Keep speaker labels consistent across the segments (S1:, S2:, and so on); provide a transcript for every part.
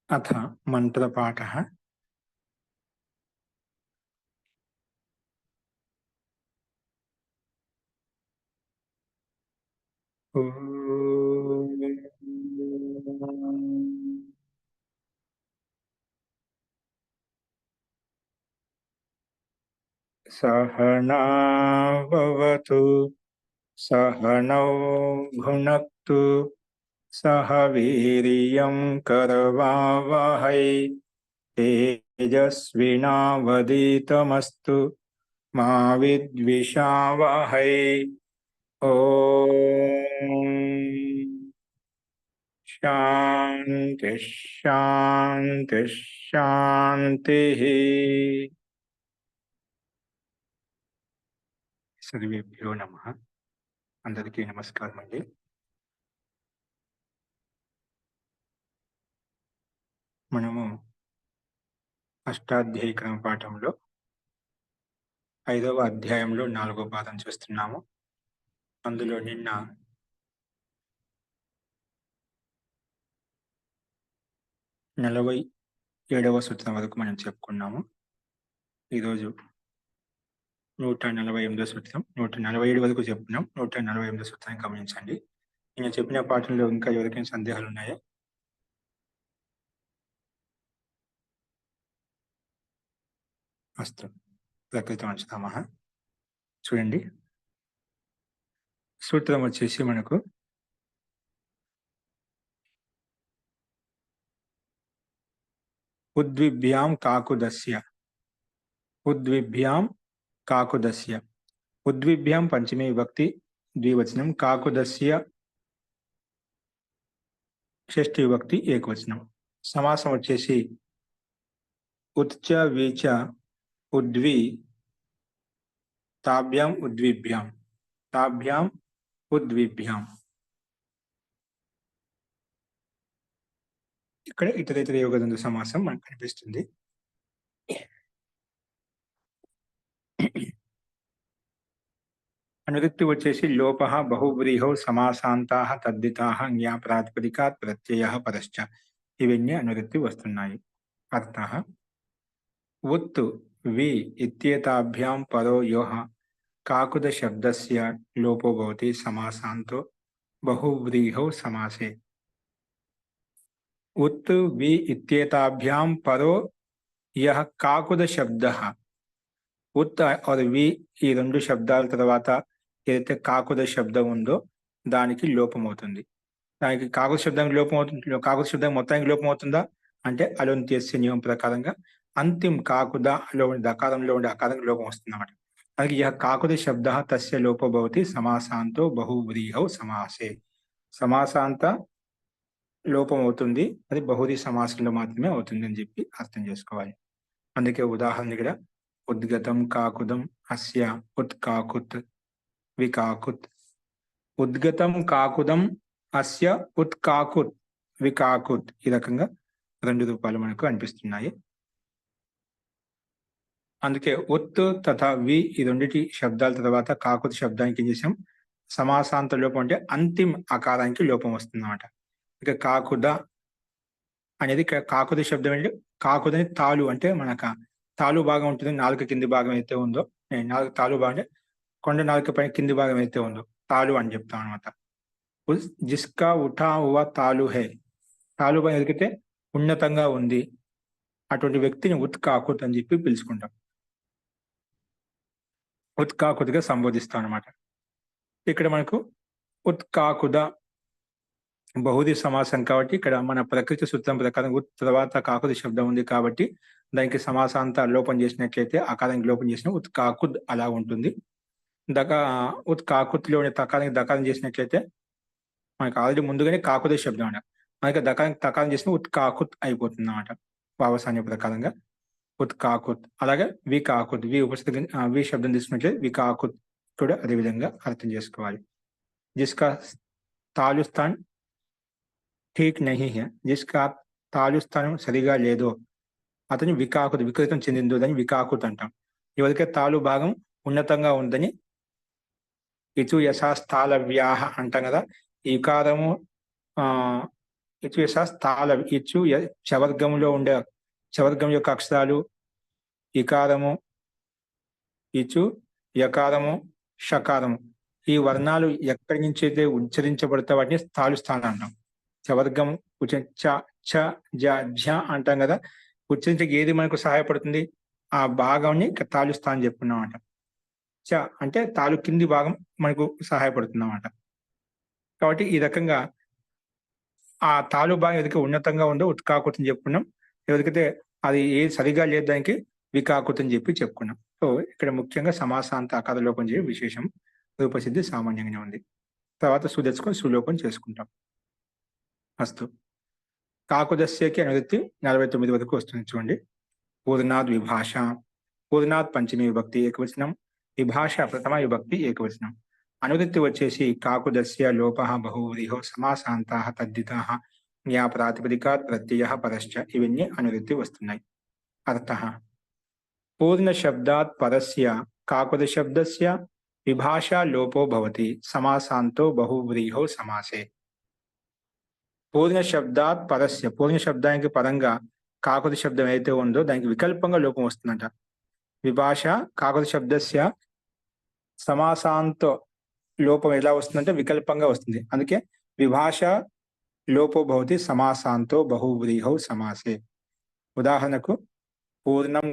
S1: अथ मन्त्रपाठः। सहना भवतु सहनौ भुनक्तु सह वीर्यं करवावहै तेजस्विनावधीतमस्तु मा विद्विषावहै। ॐ शांति शांति शांतिः। सर्वेभ्यो नमः। అందరికీ నమస్కారం అండి. మనము అష్టాధ్యాయ క్రమ పాఠంలో 5వ అధ్యాయంలో 4వ పాఠం చూస్తున్నాము. అందులో నిన్న 47వ సూత్రం వరకు మనం చెప్పుకున్నాము. ఈరోజు 148వ సూత్రం, 147 వరకు చెప్పుకున్నాం. 148వ సూత్రాన్ని గమనించండి. నేను చెప్పిన పాఠంలో ఇంకా ఎవరికైనా సందేహాలు ఉన్నాయా? అస్తు ప్రకృతం అంచుతామా. చూడండి, సూత్రం వచ్చేసి మనకు ఉద్విభ్యాం కాకుదస్య. ఉద్విభ్యాం కాకుదస్య. ఉద్విభ్యాం పంచమే విభక్తి ద్వివచనం, కాకుదస్య షష్ఠి విభక్తి ఏకవచనం. సమాసం వచ్చేసి ఉత్చ వీచ ఉద్వి తాభ్యాం ఉద్విభ్యాం తాభ్యాం ఉద్విభ్యాం. ఇక్కడ ఇతరేతర యోగదంత సమాసం మనకు కనిపిస్తుంది. అనువృత్తి వచ్చేసి లోపః బహువ్రీహౌ సమాసాంతాః తద్దితాః జ్ఞా ప్రాతిపదికాత్ ప్రత్యయః పరశ్చ. ఇవన్నీ అనువృత్తి వస్తున్నాయి. అర్థః ఉత్ వి ఇత్యేతాభ్యాం పరో యోః కాకుద శబ్దస్య లోపో భవతి సమాసాంతో బహువ్రీహౌ సమాసే. ఉత్ వి ఇత్యేతాభ్యాం పరో యః కాకుద శబ్దః. ఉత్ और వి ఈ రెండు శబ్దాల తర్వాత ఏదైతే కాకుద శబ్దం ఉందో దానికి లోపం అవుతుంది. దానికి కాకుద శబ్దానికి లోపం అవుతుంది. కాకుద శబ్దం మొత్తానికి లోపం అవుతుందా అంటే అలోంత్యస్య నియమం ప్రకారంగా అంతిమ కాకుదలో ఉండే దకారంలో ఉండే అకారం లోపం వస్తుంది అన్నమాట. అలాగే యః కాకుద శబ్ద తస్య లోపో భవతి సమాసాంతో బహువ్రీహౌ సమాసే. సమాసాంత లోపం అవుతుంది, అది బహువ్రీహి సమాసంలో మాత్రమే అవుతుంది అని చెప్పి అర్థం చేసుకోవాలి. అందుకే ఉదాహరణ ఇక్కడ ఉద్గతం కాకుదం అస్య ఉత్కాకుత్ వికాకుత్. ఉద్గతం కాకుదం అస్య ఉత్కాకుత్ వికాకుత్. ఈ రకంగా రెండు రూపాలు మనకు అనిపిస్తున్నాయి. అందుకే ఉత్ తథా వి ఈ రెండిటి శబ్దాల తర్వాత కాకుత్ శబ్దానికి ఏం చేసాం, సమాసాంత లోపం అంటే అంతిమ అకారానికి లోపం వస్తుంది అన్నమాట. ఇక కాకుద అనేది కాకుద శబ్దం అంటే కాకుదని తాలు అంటే మనకు తాలు భాగం ఉంటుంది. నాలుక కింది భాగం అయితే ఉందో, నాలుగు తాలు భాగం అంటే కొండ నాలుక పైన కింది భాగం అయితే ఉందో తాలు అని చెప్తాం అనమాట. జిస్కా ఉఠా హువా తాలు హే. తాలు భాగం ఎదిగితే ఉన్నతంగా ఉంది, అటువంటి వ్యక్తిని ఉత్కాకుత్ అని చెప్పి పిలుచుకుంటాం. ఉత్కాకుద్గా సంబోధిస్తాం అనమాట. ఇక్కడ మనకు ఉత్కాకుద బహుది సమాసం కాబట్టి ఇక్కడ మన ప్రకృతి సూత్రం ప్రకారం ఉత్ తర్వాత కాకుది శబ్దం ఉంది కాబట్టి దానికి సమాసాంత లోపం చేసినట్లయితే అకారానికి లోపం చేసిన ఉత్కాకుద్ అలా ఉంటుంది. ఉత్కాకుత్లో తకారానికి దకారం చేసినట్లయితే మనకి ఆల్రెడీ ముందుగానే కాకుద శబ్దం అన్నమాట. మనకి దకారానికి తకారం చేసిన ఉత్కాకుత్ అయిపోతుంది అన్నమాట భావసాన్య ప్రకారంగా ఉత్కాకుత్. అలాగే వికాకుత్ వి ఉపస్థితి వి శబ్దం తీసుకున్నట్లయితే వికాకుత్ కూడా అదే విధంగా అర్థం చేసుకోవాలి. జిస్కా తాలుస్థాన్ ఠీక్ నహీ హై, జిస్కా తాలుస్థానం సరిగా లేదో అతని వికాకుత్ వికృతం చెందిందో అని వికాకుత్ అంటాం. ఎవరికైతే తాలు భాగం ఉన్నతంగా ఉందని ఇచు యశాస్థాలవ్యాహ అంటాం కదా. ఈ వికారము ఇచ్చు స్థాల ఇచ్చు చవర్గంలో ఉండే చవర్గం యొక్క అక్షరాలు ఇకారము, ఇచు, యకారము, షకారము ఈ వర్ణాలు ఎక్కడి నుంచి అయితే ఉచ్చరించబడతా వాటిని స్థాలు స్థానం అంటాం. చవర్గం చ ఛ జ ఝ అంటాం కదా, ఉచ్చరించే ఏది మనకు సహాయపడుతుంది? ఆ భాగాన్ని తాలు స్థానం చెప్పుకున్నాం అంట. చ అంటే తాలు కింది భాగం మనకు సహాయపడుతుంది అన్నమాట. కాబట్టి ఈ రకంగా ఆ తాలు భాగం ఎదుక ఉన్నతంగా ఉందో ఉత్కాకృతం చెప్పుకున్నాం, ఎవరికైతే అది ఏది సరిగా లేదు దానికి వికాకృతం చెప్పి చెప్పుకున్నాం. సో ఇక్కడ ముఖ్యంగా సమాసాంత ఆకార లోపం చేయ విశేషం, రూపసిద్ధి సామాన్యంగానే ఉంది. తర్వాత సుదెచ్చుకొని సులోపం చేసుకుంటాం. అస్తు. కాకుదస్యకి అనువృత్తి 49 వరకు వస్తుంది చూడండి. పూర్ణాద్ విభాష, పూర్ణాద్ పంచమి విభక్తి ఏకవచనం, విభాష ప్రథమ విభక్తి ఏకవచనం. అనువృత్తి వచ్చేసి కాకుదస్య లోప బహువ్రీహో సమాసాంతా తద్దితా జ్ఞా ప్రాతిపదికాత్ ప్రత్యయ పరశ్చ ఇవన్నీ అనువృత్తి వస్తున్నాయి. అర్థ పూర్ణ శబ్దాత్ పరస్య కాకుద శబ్దస్య విభాషా లోపో భవతి సమాసాంతో బహువ్రీహో సమాసే. పూర్ణ శబ్దాత్ పరస్య, పూర్ణ శబ్దానికి పరంగా కాకుద శబ్దం ఏదైతే ఉందో దానికి వికల్పంగా లోపం వస్తుందంట. విభాష కాకుద శబ్దస్య సమాసాంతో లోపం ఎలా వస్తుందంటే వికల్పంగా వస్తుంది. అందుకే విభాష లోపో భవతి సమాసాంతో బహువ్రీహౌ సమాసే. ఉదాహరణకు పూర్ణం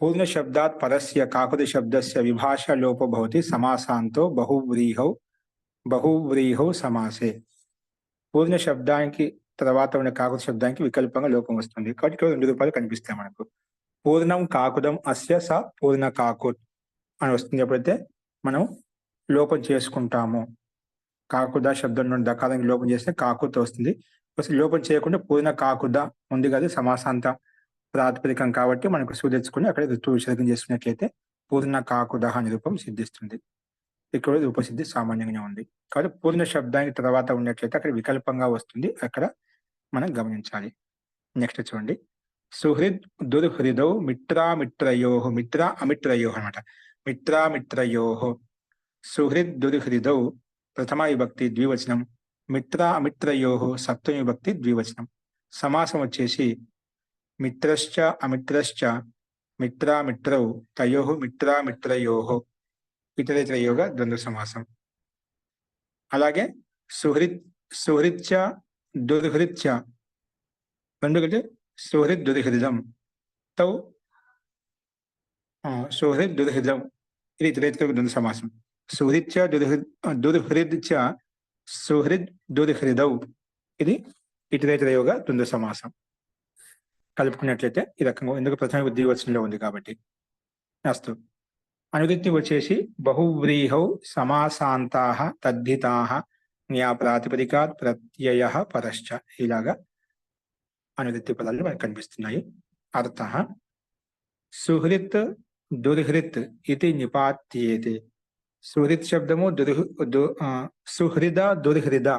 S1: పూర్ణ శబ్దాత్ పరస్య కాకుద శబ్దస్య విభాష లోపో భవతి సమాసాంతో బహువ్రీహౌ సమాసే. పూర్ణ శబ్దానికి తర్వాత ఉన్న కాకుద శబ్దానికి వికల్పంగా లోపం వస్తుంది. కాబట్టి 2 రూపాయలు కనిపిస్తాయి మనకు. పూర్ణం కాకుదం అస్య స పూర్ణ కాకుత్ అని వస్తుంది. ఎప్పుడైతే మనం లోపం చేసుకుంటాము, కాకుద శబ్దం నుండి దకారానికి లోపం చేస్తే కాకుత్ వస్తుంది. లోపం చేయకుండా పూర్ణ కాకుద ఉంది కదా, సమాసాంత ప్రాతిపదికం కాబట్టి మనకు సూచించుకుని అక్కడ ఋతు విసర్గం చేసుకున్నట్లయితే పూర్ణ కాకుద అనే రూపం సిద్ధిస్తుంది. ఇక్కడ రూపసిద్ధి సామాన్యంగానే ఉంది. కాబట్టి పూర్ణ శబ్దానికి తర్వాత ఉన్నట్లయితే అక్కడ వికల్పంగా వస్తుంది, అక్కడ మనం గమనించాలి. నెక్స్ట్ చూడండి. సుహృద్ దుర్హృదౌ మిత్రామిత్రయో, మిత్ర అమిత్రయో అనమాట. మిత్రామిత్రయో సుహృద్ దుర్హృదౌ ప్రథమ విభక్తి ద్వివచనం, మిత్ర అమిత్రయో సప్తమి విభక్తి ద్వివచనం. సమాసం వచ్చేసి మిత్రశ్చ అమిత్రశ్చ మిత్రామిత్రౌ తయో మిత్రామిత్రయో ఇతరేతరయోగా ద్వంద్వ సమాసం. అలాగే సుహృత్చ దుర్హృత్చ రెండు కలిసి సుహృద్ దుర్హృదం తౌ సుహృద్ దుర్హృదం ఇది ఇతరేతర ద్వంద్వ సమాసం. సుహృత్చ దుర్హృద్చ సుహృద్ దుర్హృదౌ ఇది ఇతరేతరయోగా ద్వంద్వ సమాసం. కలుపుకున్నట్లయితే ఈ రకంగా, ఎందుకు ప్రథమ ద్వివచనంలో ఉంది కాబట్టి. అస్తు. అనువృత్తి వచ్చేసి బహువ్రీహౌ సమాసాంతాః తద్ధితాః జ్ఞా ప్రాతిపదికాత్ ప్రత్యయః పరశ్చ ఇలాగా అనువృత్తి పదాలు మనకు కనిపిస్తున్నాయి. అర్థః సుహృత్ దుర్హృత్ ఇది నిపాత్యేతే. సుహృత్ శబ్దము సుహృద దుర్హృద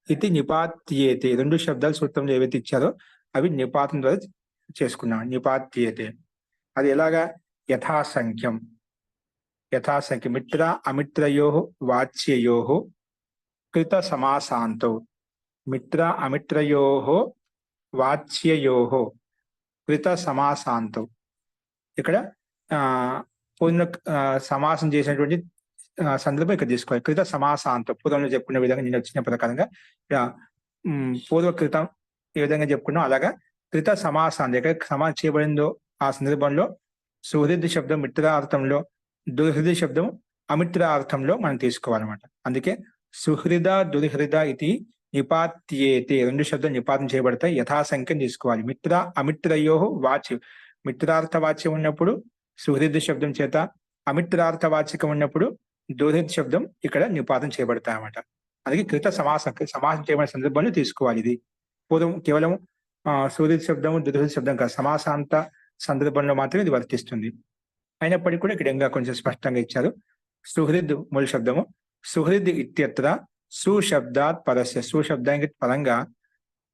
S1: ఇది నిపాత్యేతే. 2 శబ్దాలు సూత్రంలో ఏవైతే ఇచ్చారో అవి నిపాతం ద్వారా చేసుకున్నాం. నిపాత్యేతే అది ఎలాగా? యథాసంఖ్యం మిత్ర అమిత్రయో వాచ్యయో కృత సమాసాంతో. మిత్ర అమిత్రయో వాచ్యయో కృత సమాసాంతో. ఇక్కడ పూర్ణ సమాసం చేసినటువంటి సందర్భం ఇక్కడ తీసుకోవాలి. కృత సమాసాంతం పూర్వంలో చెప్పుకునే విధంగా నేను వచ్చిన ప్రకారంగా పూర్వకృతం ఏ విధంగా చెప్పుకున్నాం అలాగా కృత సమాసాంతం ఎక్కడ సమాసం చేయబడిందో ఆ సందర్భంలో సుహృద్ శబ్దం మిత్రార్థంలో, దుర్హృద శబ్దం అమిత్రార్థంలో మనం తీసుకోవాలన్నమాట. అందుకే సుహృద దుర్హృద ఇది నిపాత్యేతే 2 శబ్దం నిపాతం చేయబడతాయి. యథాసంఖ్యం తీసుకోవాలి. మిత్ర అమిత్రయో వాచ్యం, మిత్రార్థ వాచ్యం ఉన్నప్పుడు సుహృద్ శబ్దం చేత, అమిత్రార్థ వాచ్యకం ఉన్నప్పుడు దుర్హృద్ శబ్దం ఇక్కడ నిపాతం చేయబడతాయి అన్నమాట. అందుకే కృత సమాసం చేయబడిన సందర్భంలో తీసుకోవాలి. ఇది పూర్వం కేవలం సుహృద్ శబ్దము దుర్హృద్ శబ్దం కాదు, సమాసాంత సందర్భంలో మాత్రం ఇది వర్తిస్తుంది. అయినప్పటికీ కూడా ఇక్కడ ఇంకా కొంచెం స్పష్టంగా ఇచ్చారు. సుహృద్ మూల శబ్దము. సుహృద్ ఇత్యత్ర సుశబ్దాత్ పరస్య, సుశబ్దానికి పరంగా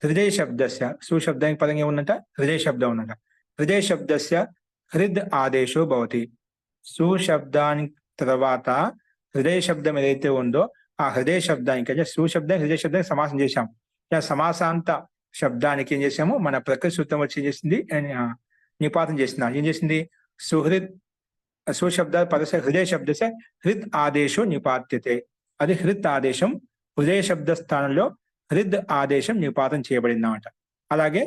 S1: హృదయ శబ్దస్య, సుశబ్దానికి పరంగా ఏముందంట, హృదయ శబ్దం ఉందంట. హృదయ శబ్దస్య హృద్ ఆదేశో భవతి. సుశబ్దానికి తర్వాత హృదయ శబ్దం ఏదైతే ఉందో ఆ హృదయ శబ్దానికి, అంటే సుశబ్దం హృదయ శబ్దానికి సమాసం చేశాం. ఇలా సమాసాంత శబ్దానికి ఏం చేసాము, మన ప్రకృతి సూత్రం వచ్చి ఏం చేసింది, నిపాతం చేసింది. ఏం చేసింది, సుహృద్ సుశబ్ద పరస్య హృదయ శబ్దస్య హృద్ ఆదేశో నిపాత్యతే. అది హృద్ ఆదేశం, హృదయ శబ్ద స్థానంలో హృద్ ఆదేశం నిపాతం చేయబడింది అన్నమాట. అలాగే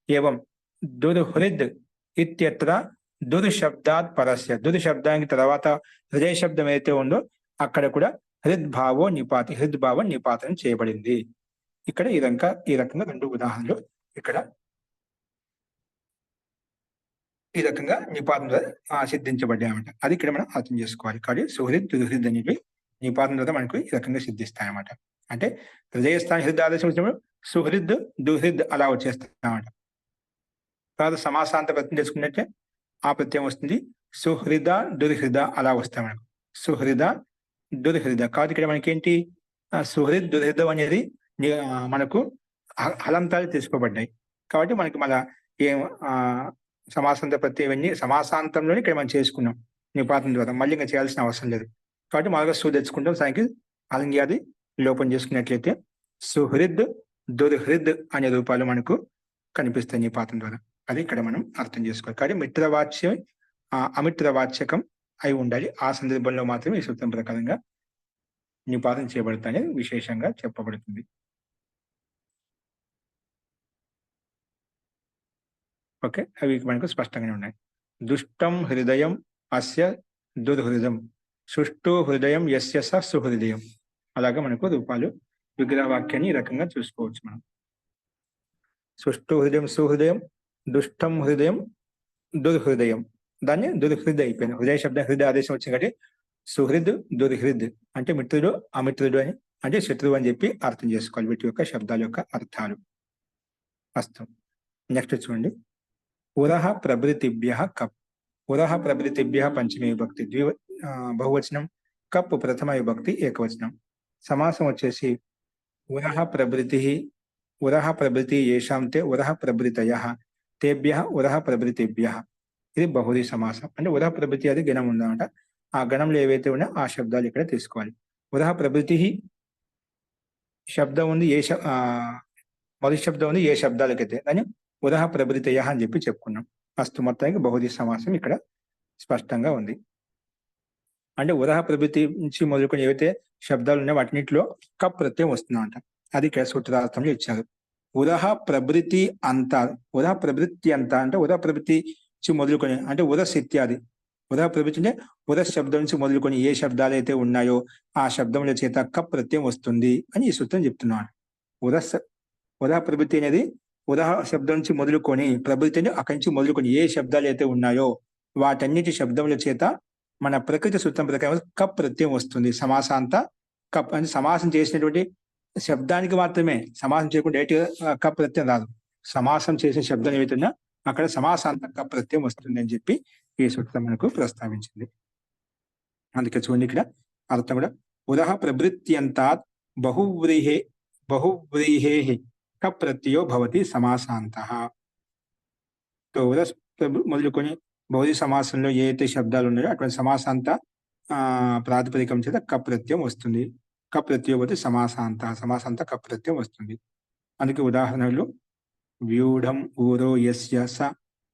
S1: ఏవం దుర్హృద్ ఇత్యత్ర దుర్శబ్దాత్ పరస్య, దుర్శబ్దానికి తర్వాత హృదయ శబ్దం ఏదైతే ఉందో అక్కడ కూడా హృద్భావో నిపాతి, హృద్భావం నిపాతం చేయబడింది. ఇక్కడ ఈ రకంగా రెండు ఉదాహరణలు ఇక్కడ ఈ రకంగా నిపాతం ద్వారా సిద్ధించబడ్డాయన్నమాట. అది ఇక్కడ మనం అర్థం చేసుకోవాలి. కాబట్టి సుహృద్ దుర్హృద్ అనేవి నిపాతం ద్వారా మనకు ఈ రకంగా సిద్ధిస్తాయన్నమాట. అంటే హృదయ స్థానం హృదయ ఆదేశం వచ్చినప్పుడు సుహృద్ దుర్హృద్ అలా వచ్చేస్తాయన్నమాట. తర్వాత సమాసాంత ప్రత్యయం చేసుకున్నట్టే ఆ ప్రత్యయం వస్తుంది, సుహృద దుర్హృద అలా వస్తాయి మనకు. సుహృద దుర్హృద. కాబట్టి ఇక్కడ మనకేంటి, సుహృద్ దుర్హృదం అనేది మనకు హలంతాలు తీసుకోబడ్డాయి. కాబట్టి మనకి మళ్ళా ఏం సమాసాంత ప్రత్యయం ఇవన్నీ సమాసాంతంలోనే ఇక్కడ మనం చేసుకున్నాం నిపాతం ద్వారా, మళ్ళీ ఇంకా చేయాల్సిన అవసరం లేదు. కాబట్టి మామూలుగా సు తెచ్చుకుంటాం, దానికి అలంగ్యాది లోపం చేసుకున్నట్లయితే సుహృద్ దుర్హృద్ అనే రూపాలు మనకు కనిపిస్తాయి నిపాతం ద్వారా. అది ఇక్కడ మనం అర్థం చేసుకోవాలి. కాబట్టి మిత్రవాచ్యం అమిత్రవాచ్యకం అయి ఉండాలి. ఆ సందర్భంలో మాత్రమే ఈ సూత్రం ప్రకారంగా నిపాతం చేయబడతాయని విశేషంగా చెప్పబడుతుంది. ఓకే, అవి మనకు స్పష్టంగానే ఉన్నాయి. దుష్టం హృదయం అస్య దుర్హృదయం, సుష్టు హృదయం యస్య స సుహృదయం. అలాగే మనకు రూపాలు విగ్రహవాక్యాన్ని ఈ రకంగా చూసుకోవచ్చు మనం. సుష్టు హృదయం సుహృదయం, దుష్టం హృదయం దుర్హృదయం. దాన్ని దుర్హృదయ అయిపోయింది. హృదయ శబ్దం హృదయ ఆదేశం వచ్చింది కాబట్టి సుహృద్ దుర్హృద్ అంటే మిత్రుడు అమిత్రుడు అని, అంటే శత్రువు అని చెప్పి అర్థం చేసుకోవాలి వీటి యొక్క శబ్దాల యొక్క అర్థాలు. అస్తం. నెక్స్ట్ చూడండి, ఉరహ ప్రభృతిభ్య కప్. ఉరహ ప్రభృతిభ్య పంచమీ విభక్తి బహువచనం, కప్ ప్రథమ విభక్తి ఏకవచనం. సమాసం వచ్చేసి ఉరహ ప్రభృతి, ఉరహ ప్రభృతి ఏషాం తే ఉరహ ప్రభృతయః తేభ్యః ఉరహ ప్రభృతిభ్యః. ఇది బహుళీ సమాసం. అంటే ఉరహ ప్రభృతి అది గణం ఉందన్నమాట. ఆ గణంలో ఏవైతే ఉన్నాయో ఆ శబ్దాలు ఇక్కడ తీసుకోవాలి. ఉరహ ప్రభృతి శబ్దం ఉంది, మొదటి శబ్దం ఉంది ఏ శబ్దాలకైతే దాన్ని ఉరహ ప్రభృతయః అని చెప్పి చెప్పుకున్నాం. అస్తు, మొత్తానికి బహుళీ సమాసం ఇక్కడ స్పష్టంగా ఉంది. అంటే ఉరహ ప్రభృతి నుంచి మొదలుకొని ఏవైతే శబ్దాలు ఉన్నాయో వాటినిట్లో కప్ ప్రత్యయం వస్తుందంట. అది ఇక్కడ సూత్రార్థంలో ఇచ్చారు. ఉరహ ప్రభృతి అంత, ఉరహ ప్రభృతి అంత అంటే ఉరహ ప్రభృతి నుంచి మొదలుకొని అంటే ఉరస్ ఇత్యాది. ఉరహ ప్రభృతి అంటే ఉరస్ శబ్దం నుంచి మొదలుకొని ఏ శబ్దాలు అయితే ఉన్నాయో ఆ శబ్దముల చేత కప్ ప్రత్యయం వస్తుంది అని ఈ సూత్రం చెప్తున్నాడు. ఉరహ ప్రభృతి అనేది ఉరహ శబ్దం నుంచి మొదలుకొని, ప్రభృతి అంటే అక్కడి నుంచి మొదలుకొని ఏ శబ్దాలు అయితే ఉన్నాయో వాటన్నిటి శబ్దముల చేత మన ప్రకృతి సూత్రం ప్రకారం కప్ ప్రత్యయం వస్తుంది. సమాసాంత కప్ అంటే సమాసం చేసినటువంటి శబ్దానికి మాత్రమే, సమాసం చేయకుండా డైరెక్ట్ కప్ ప్రత్యయం రాదు. సమాసం చేసిన శబ్దం ఏవైతుందో అక్కడ సమాసాంత కప్ ప్రత్యయం వస్తుంది అని చెప్పి ఈ సూత్రం మనకు ప్రస్తావించింది. అందుకే చూడండి ఇక్కడ అర్థం కూడా, ఉరహ ప్రభృత్యంతాత్ బహువ్రీహే కప్ ప్రత్యయో భవతి సమాసాంతః. ఉరస్ మొదలుకొని బహుళీ సమాసంలో ఏ అయితే శబ్దాలు ఉన్నాయో అటువంటి సమాసాంత ప్రాతిపదికం చేత కప్ ప్రత్యయం వస్తుంది. కప్ ప్రత్యయం పోతే సమాసాంత, సమాసాంత కప్ ప్రత్యయం వస్తుంది. అందుకే ఉదాహరణలు వ్యూఢం ఊరో యస్య స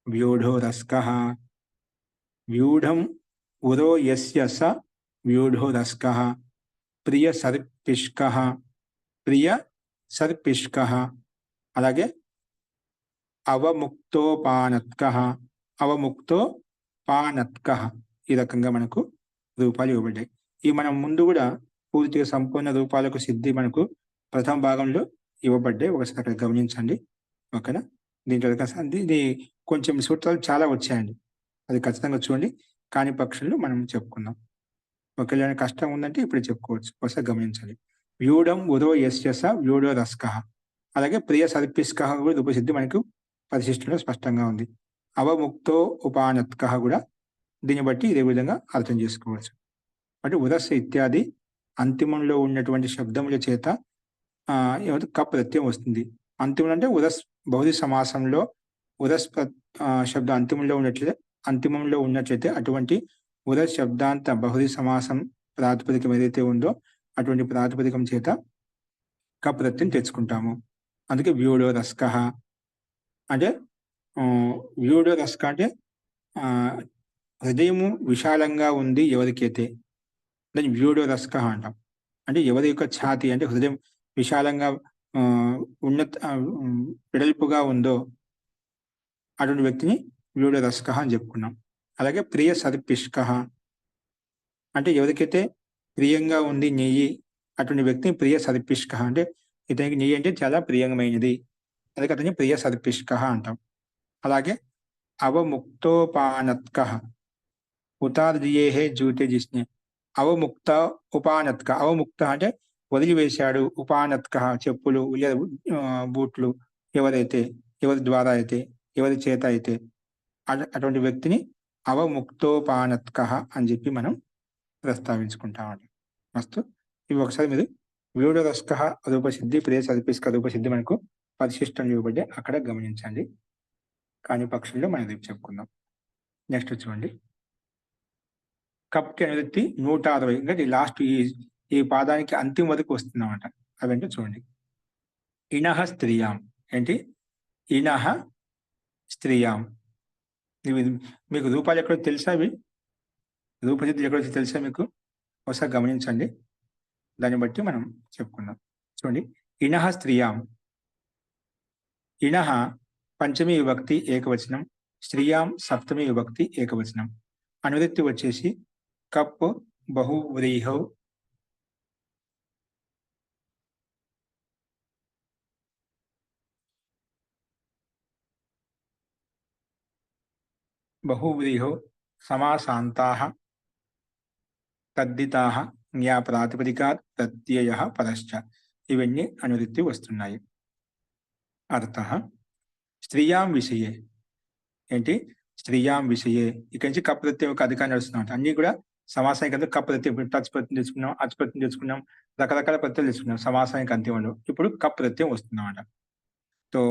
S1: వ్యూఢో రస్కః. వ్యూఢం ఉరో యస్య స వ్యూఢో రస్కః. ప్రియ సర్పిష్కః, ప్రియ సర్పిష్కః. అలాగే అవముక్తోపానత్కః, అవముక్తోపానత్కః. ఈ రకంగా మనకు రూపాలు ఇవ్వబడ్డాయి. ఈ మనం ముందు కూడా పూర్తిగా సంపూర్ణ రూపాలకు సిద్ధి మనకు ప్రథమ భాగంలో ఇవ్వబడ్డాయి. ఒకసారి అక్కడ గమనించండి. ఓకేనా, దీంట్లో ఇది కొంచెం సూత్రాలు చాలా వచ్చాయండి, అది ఖచ్చితంగా చూడండి. కాని పక్షులు మనం చెప్పుకుందాం. ఒకవేళ కష్టం ఉందంటే ఇప్పుడు చెప్పుకోవచ్చు, ఒకసారి గమనించాలి. వ్యూఢం ఉరో యస్య స వ్యూఢో రస్కః. అలాగే ప్రియ సర్పిష్కః కూడా రూపసిద్ధి మనకు పరిశిష్టంలో స్పష్టంగా ఉంది. అవముక్తో ఉపానత్కః కూడా దీన్ని బట్టి ఇదే విధంగా అర్థం చేసుకోవచ్చు. అంటే ఉదస్ ఇత్యాది అంతిమంలో ఉన్నటువంటి శబ్దముల చేత ఏమంటే కప్ ప్రత్యయం వస్తుంది. అంతిమంలో అంటే ఉదస్ బహుళ సమాసంలో ఉదస్ శబ్దం అంతిమంలో ఉన్నట్లయితే అటువంటి ఉదస్ శబ్దాంత బహుళ సమాసం ప్రాతిపదికం ఏదైతే ఉందో అటువంటి ప్రాతిపదికం చేత కప్ ప్రత్యయం తెచ్చుకుంటాము. అందుకే వ్యూఢో రస్కః అంటే వ్యూఢో రస్క అంటే హృదయము విశాలంగా ఉంది ఎవరికైతే దాన్ని వ్యూఢో రస్క అంటాం. అంటే ఎవరి యొక్క ఛాతి అంటే హృదయం విశాలంగా వెడల్పుగా ఉందో అటువంటి వ్యక్తిని వ్యూఢో రస్క అని చెప్పుకున్నాం. అలాగే ప్రియ సర్పిష్కః అంటే ఎవరికైతే ప్రియంగా ఉంది నెయ్యి అటువంటి వ్యక్తిని ప్రియ సర్పిష్కః అంటే ఇతనికి నెయ్యి అంటే చాలా ప్రియమైనది, అందుకే అతన్ని ప్రియ సర్పిష్కః అంటాం. అలాగే అవముక్తోపానత్కః ఉతార్దియేహే జూతే జిస్నే అవముక్త ఉపానత్క అవముక్త అంటే వదిలివేశాడు, ఉపానత్క చెప్పులు బూట్లు ఎవరి ద్వారా అయితే ఎవరి చేత అయితే అటువంటి వ్యక్తిని అవముక్తోపానత్క అని చెప్పి మనం ప్రస్తావించుకుంటామండి. మస్తు ఇవి ఒకసారి మీరు వ్యూఢో రస్కః రూపసిద్ధి ప్రియ సర్పిష్క రూపసిద్ధి మనకు పరిశిష్టం ఇవ్వబడ్డే అక్కడ గమనించండి. కాని పక్షుల్లో మనం రేపు చెప్పుకుందాం. నెక్స్ట్ చూడండి, కప్కి అనువృత్తి 160 ఇంకా లాస్ట్ ఈ పాదానికి అంతిమ వరకు వస్తుందన్నమాట. అవేంటో చూడండి. ఇనః స్త్రియాం ఏంటి? ఇనః స్త్రియాం. మీకు రూపాలు ఎక్కడో తెలుసా? అవి రూపసిద్ధి ఎక్కడో తెలుసా మీకు? ఒకసారి గమనించండి, దాన్ని బట్టి మనం చెప్పుకుందాం. చూడండి, ఇనః స్త్రియాం. ఇనః పంచమి విభక్తి ఏకవచనం, స్త్రియాం సప్తమి విభక్తి ఏకవచనం. అనువృత్తి వచ్చేసి కప్ బహువ్రీహౌ సమాసాంతాః తద్దితాః జ్ఞా ప్రాతిపదికాత్ ప్రత్యయః పరశ్చ. ఇవన్నీ అనువృత్తి వస్తున్నాయి. అర్థః స్త్రియాం విషయే ఏంటి? స్త్రియాం విషయే. ఇక్కడి నుంచి కప్ ప్రత్యయం యొక్క అధికారం నడుస్తున్నాం. అన్ని కూడా సమాసానికి అంతా కప్ ప్రత్యయం. టచ్ ప్రత్యయం తెచ్చుకున్నాం, అచ్ ప్రత్యయం తెచ్చుకున్నాం, రకరకాల ప్రత్యయాలు తెచ్చుకున్నాం సమాసానికి అంత్యంలో. ఇప్పుడు కప్ ప్రత్యయం వస్తుందన్నమాట. తో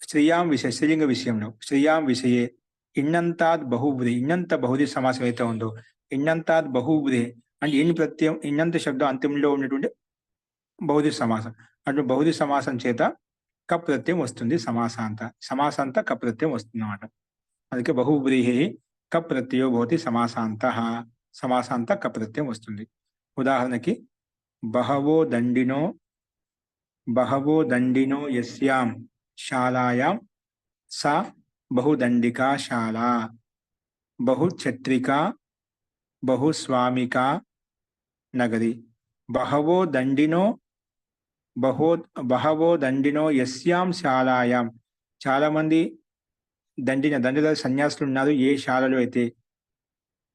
S1: స్త్రియాం విషయ స్త్రీలింగ విషయంలో స్త్రియాం విషయే ఇన్నంతాద్ బహువ్రీ, ఇన్నంత బహువ్రీ సమాసం అయితే ఉందో ఇన్నంతాద్ బహువ్రీ అంటే ఇన్ ప్రత్యయం ఇన్నంత శబ్దం అంత్యంలో ఉన్నటువంటి బహువ్రీ సమాసం. అటు బహువ్రీ సమాసం చేత కప్ ప్రత్యయం వస్తుంది. సమాసాంత కప్ ప్రత్యయం వస్తుంది అన్నమాట. అందుకే బహువ్రీహి కప్ ప్రత్యయో భవతి సమాసాంతః. సమాసాంత కప్ ప్రత్యయం వస్తుంది. ఉదాహరణకి బహవో దండినో యస్యాం శాలాయాం సా బహుదండికా శాలా. బహుఛత్రికా బహుస్వామికా నగరి. బహవో దండినో యస్యాం శాలాయాం. చాలా మంది దండిన సన్యాసులు ఉన్నారు ఏ శాలలో అయితే.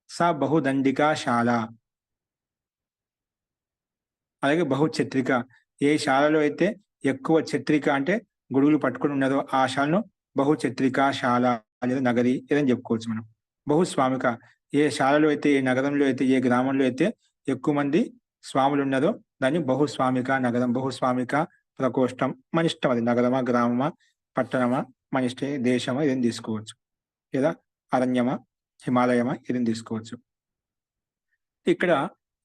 S1: సా బహుదండికా శాల. అలాగే బహుఛత్రిక ఏ శాలలో అయితే ఎక్కువ ఛత్రిక అంటే గొడుగులు పట్టుకుని ఉన్నారో ఆ శాలను బహుఛత్రికా శాల లేదా నగరి ఏదని చెప్పుకోవచ్చు మనం. బహుస్వామిక ఏ శాలలో అయితే, ఏ నగరంలో అయితే, ఏ గ్రామంలో అయితే ఎక్కువ మంది స్వాములు ఉన్నారో దాన్ని బహుస్వామిక నగరం. బహుస్వామిక ప్రకోష్టం మన ఇష్టం, అది నగరమా గ్రామమా పట్టణమా మన ఇష్ట దేశమా ఏదైనా తీసుకోవచ్చు, లేదా అరణ్యమా హిమాలయమా ఏదైనా తీసుకోవచ్చు. ఇక్కడ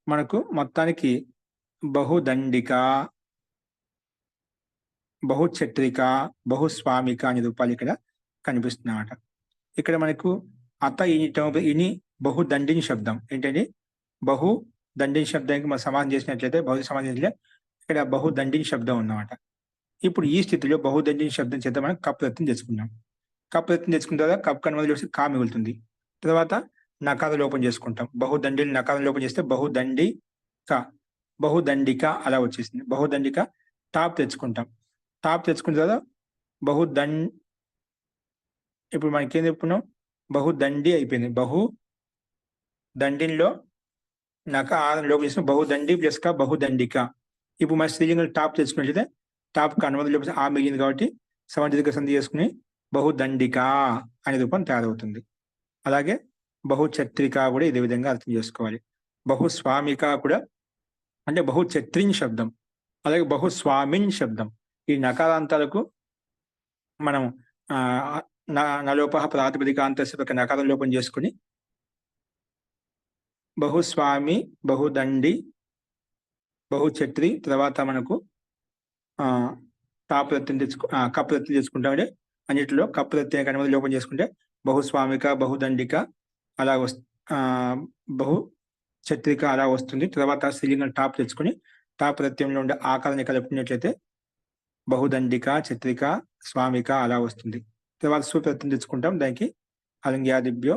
S1: మనకు మొత్తానికి బహుదండిక, బహుఛత్రిక, బహుస్వామిక అనే రూపాలు ఇక్కడ కనిపిస్తున్నాయట. ఇక్కడ మనకు అత ఇని బహుదండిని శబ్దం ఏంటంటే బహుదండిని శబ్దానికి మనం సమానం చేసినట్లయితే బహు సమానం చేసినట్లయితే ఇక్కడ బహుదండిని శబ్దం ఉన్నమాట. ఇప్పుడు ఈ స్థితిలో బహుదండిని శబ్దం చేత మనం కప్ ప్రత్యయం తెచ్చుకున్నాం. కప్ ప్రత్యయం తెచ్చుకున్న తర్వాత కప్ కనుమతి చేసి కా మిగులుతుంది. తర్వాత నకార లోపం చేసుకుంటాం. బహుదండిని నకారం లోపం చేస్తే బహుదండిక అలా వచ్చేసింది. బహుదండిక టాప్ తెచ్చుకుంటాం. టాప్ తెచ్చుకున్న తర్వాత ఇప్పుడు మనకేం చెప్పుకున్నాం? బహుదండి అయిపోయింది. బహుదండిలో నకారం లోపం చేసిన బహుదండి ప్లస్ కా బహుదండిక. ఇప్పుడు మన స్త్రీలింగం టాప్ తెచ్చుకున్నట్లయితే టాప్ కు అనుమతి లోపం ఆ మిగిలింది కాబట్టి సమాధిక సంధి చేసుకుని బహుదండిక అనే రూపం తయారవుతుంది. అలాగే బహుఛత్రిక కూడా ఇదే విధంగా అర్థం చేసుకోవాలి. బహుస్వామిక కూడా అంటే బహుఛత్రిన్ శబ్దం, అలాగే బహుస్వామిన్ శబ్దం. ఈ నకారాంతాలకు మనం నలోప ప్రాతిపదికాంతస్య ఒక నకారం లోపం చేసుకుని బహుస్వామి, బహుదండి, బహుఛత్రి తర్వాత మనకు కప్రత్యం తెచ్చుకుంటామంటే అన్నిటిలో కప్రత్యం కనుమతి లోపం చేసుకుంటే బహుస్వామిక, బహుదండిక అలా బహు ఛత్రిక అలా వస్తుంది. తర్వాత స్త్రీలింగం టాప్ తెచ్చుకొని టాప్ ప్రత్యయంలో ఉండే ఆకారాన్ని కలుపుకున్నట్లయితే బహుదండిక, ఛత్రిక, స్వామిక అలా వస్తుంది. తర్వాత సుప్రత్యయం తెచ్చుకుంటాం, దానికి హలింగ్యాదిభ్యో